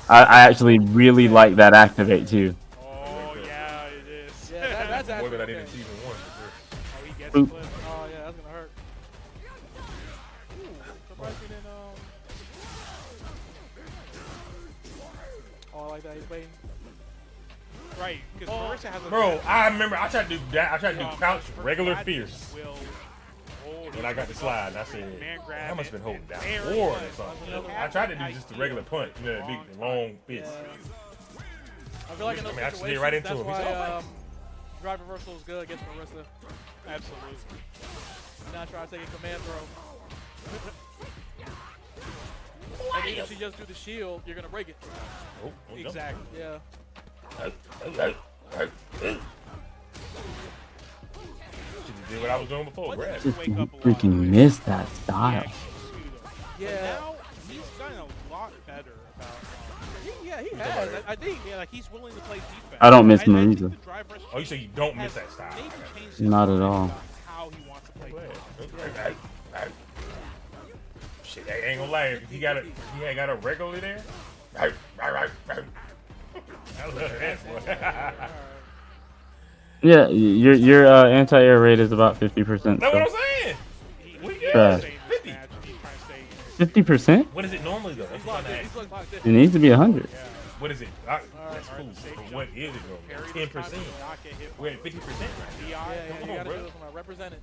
I actually really like that activate too. Oh yeah, it is. Yeah, that's Boy, actually but I did okay. in season 1 for sure. Oh, he gets Oop. flipped. Oh, yeah, that's going to hurt. Ooh, surprised he didn't, Oh, I like that. He's waiting. Right, because Marissa has a. Bro, I remember I tried to do that. I tried to do couch her regular Gladius fierce. Will, When I got the slide, and I said, man grab I must have it been holding down very forward or much. something. I tried to do just the regular punch, you know, that big, long fist. I feel like in those I mean, I just did situations, right into that's him. He's why like, drive reversal is good against Marissa. Absolutely. Now try to take a command throw. And even if she just do the shield, you're going to break it. Oh, oh, no. Exactly. Yeah. Should've did what I was doing before. What Grab. did you wake up a lot? Freaking missed that style. Yeah. Now he's gotten a lot better about. Yeah, he has. I think. Yeah, like he's willing to play defense. I don't miss I think Marisa. the drive rush Oh, you say you don't has miss that style. maybe changed his Not at mind all. about how he wants to play. Shit, I ain't gonna lie. If he got ain't got a regular there. I love that boy. Yeah, your anti-air rate is about 50%. That's what I'm So saying. What you Trash. get? 50%? What is it normally though? That's what I'm asking. He's locked in. It needs to be 100. What is it? That's cool. But what is it normally? 10%. We're at 50% right now. Yeah, Come you on, got to bro. do this one. Represent it.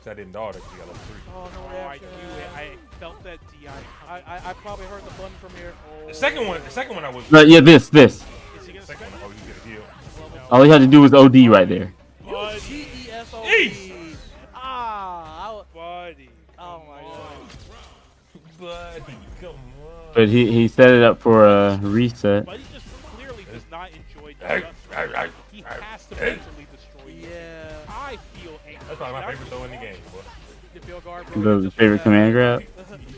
So I didn't daughter because you got level 3. Oh, no Oh, I reaction. knew it. I felt that DI. I probably heard the button from here. Oh. The second one I was. But yeah, this. Is he second one. Oh, you get a heal. All he had to do was OD right there. You GESOD. East. Buddy. Oh my god. Buddy, come on. But he set it up for a reset. But he just clearly does not enjoy Hey, just hey, hey, he hey, has to hey. mentally destroy you. Yeah. I feel angry. That's probably my favorite throw in the game, boy. The field guard, bro. The favorite command grab.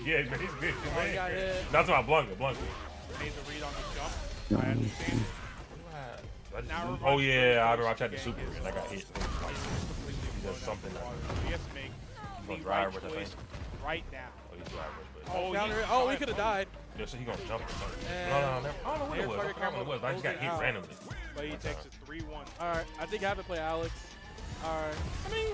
Yeah, man, he's good. Oh, he got hit. That's about Blanca. Made the read on the jump. I understand. Oh yeah, I remember I tried to super and I got hit. Like, does something. He has to make Gonna the drive right with, I think. choice right now. Oh, he's driver, but Oh, Counter. He could have died. yeah, so he gonna jump or something. And No, never. I don't know what it was. I forgot what it was. But I just got hit Out. randomly. But he takes it 3-1. Alright, I think I have to play Alex. Alright. I mean,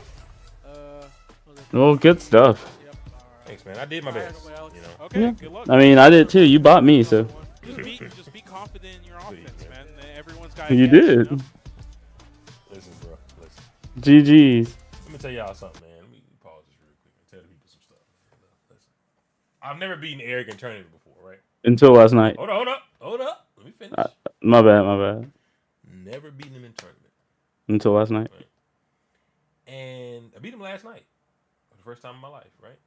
what was it? Well, good stuff. Yep. Alright. Thanks, man. I did my Alright, best. play Alex. You know. Okay, Yeah. good luck. I mean, I did too. You bought me, so Just be confident in your offense, man. Everyone's got you an edge, did. know? Listen, bro. Listen. GG's. Let me tell y'all something, man. Let me pause this real quick and tell the people some stuff. Listen. I've never beaten Eric in tournament before, right? Until last night. Hold up. Let me finish. My bad. Never beaten him in tournament. Until last night. And I beat him last night. For the first time in my life, right?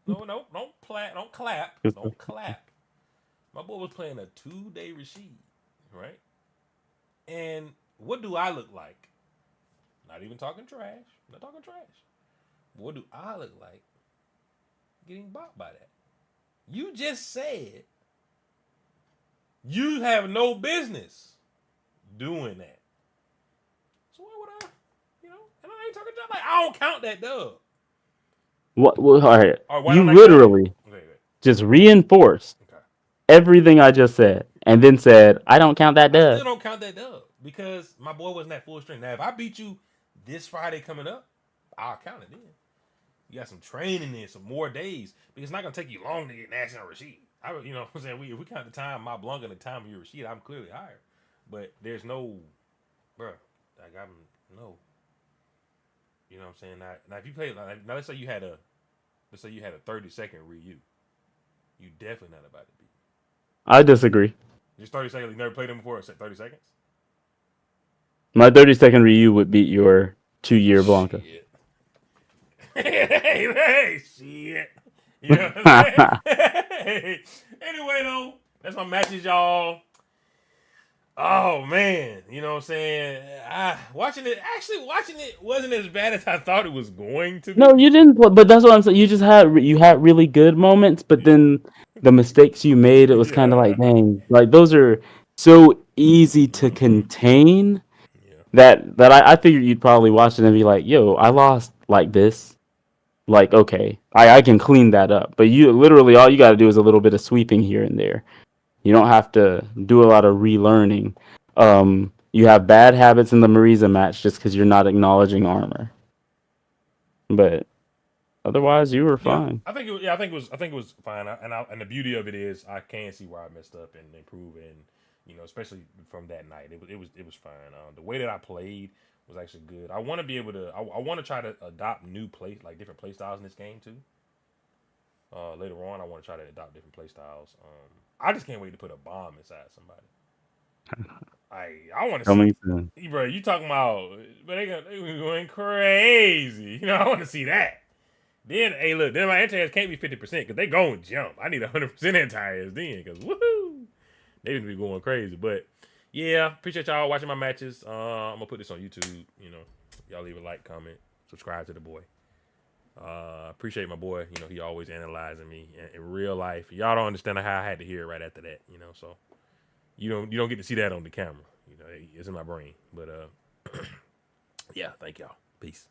No, don't clap. Don't clap. My boy was playing a 2-day Rashid, right? And what do I look like? Not even talking trash. Not talking trash. What do I look like getting bought by that? You just said you have no business doing that. So why would I, and I ain't talking trash. Like, I don't count that dub. What? Well, all right. All right, why You don't I literally count it? Wait. just reinforced Okay. everything I just said, and then said, "I don't count that I still dub." don't count that dub because my boy wasn't at full strength. Now, if I beat you this Friday coming up, I'll count it then. You got some training in, some more days, because it's not gonna take you long to get National Rashid. You know what I'm saying? If we count the time, my Blanca and the time of your Rashid, I'm clearly higher. But there's no, bro. Like no. You know what I'm saying? Now if you play, now let's say you had a 30-second Ryu, you definitely not about to beat. I disagree. Just 30 seconds. You never played him before. 30 seconds. My 30-second Ryu would beat your 2-year Blanca. Shit. hey, shit. You know what I'm saying? Anyway, though, that's my matches, y'all. Oh, man. You know what I'm saying? Watching it wasn't as bad as I thought it was going to be. No, you didn't. But that's what I'm saying. You had really good moments, but then the mistakes you made, it was kind of like, dang, like those are so easy to contain that I figured you'd probably watch it and be like, yo, I lost like this. Like, okay, I can clean that up. But you literally, all you got to do is a little bit of sweeping here and there. You don't have to do a lot of relearning. You have bad habits in the Marisa match just because you're not acknowledging armor. But otherwise, you were fine. I think it was fine. And the beauty of it is I can see where I messed up and improve, and especially from that night, it was fine. The way that I played was actually good. I want to be able to. I want to try to adopt different play styles in this game too. Later on, I want to try to adopt different play styles. I just can't wait to put a bomb inside somebody. I want to Coming see, soon. bro. You talking about? But they going crazy. I want to see that. Then then my anti-airs can't be 50% because they going to jump. I need 100% anti-airs then because woohoo, they would be going crazy. But yeah, appreciate y'all watching my matches. I'm gonna put this on YouTube. Y'all leave a like, comment, subscribe to the boy. Appreciate my boy. He always analyzing me in real life. Y'all don't understand how I had to hear it right after that. So you don't get to see that on the camera. It's in my brain. But yeah, thank y'all. Peace.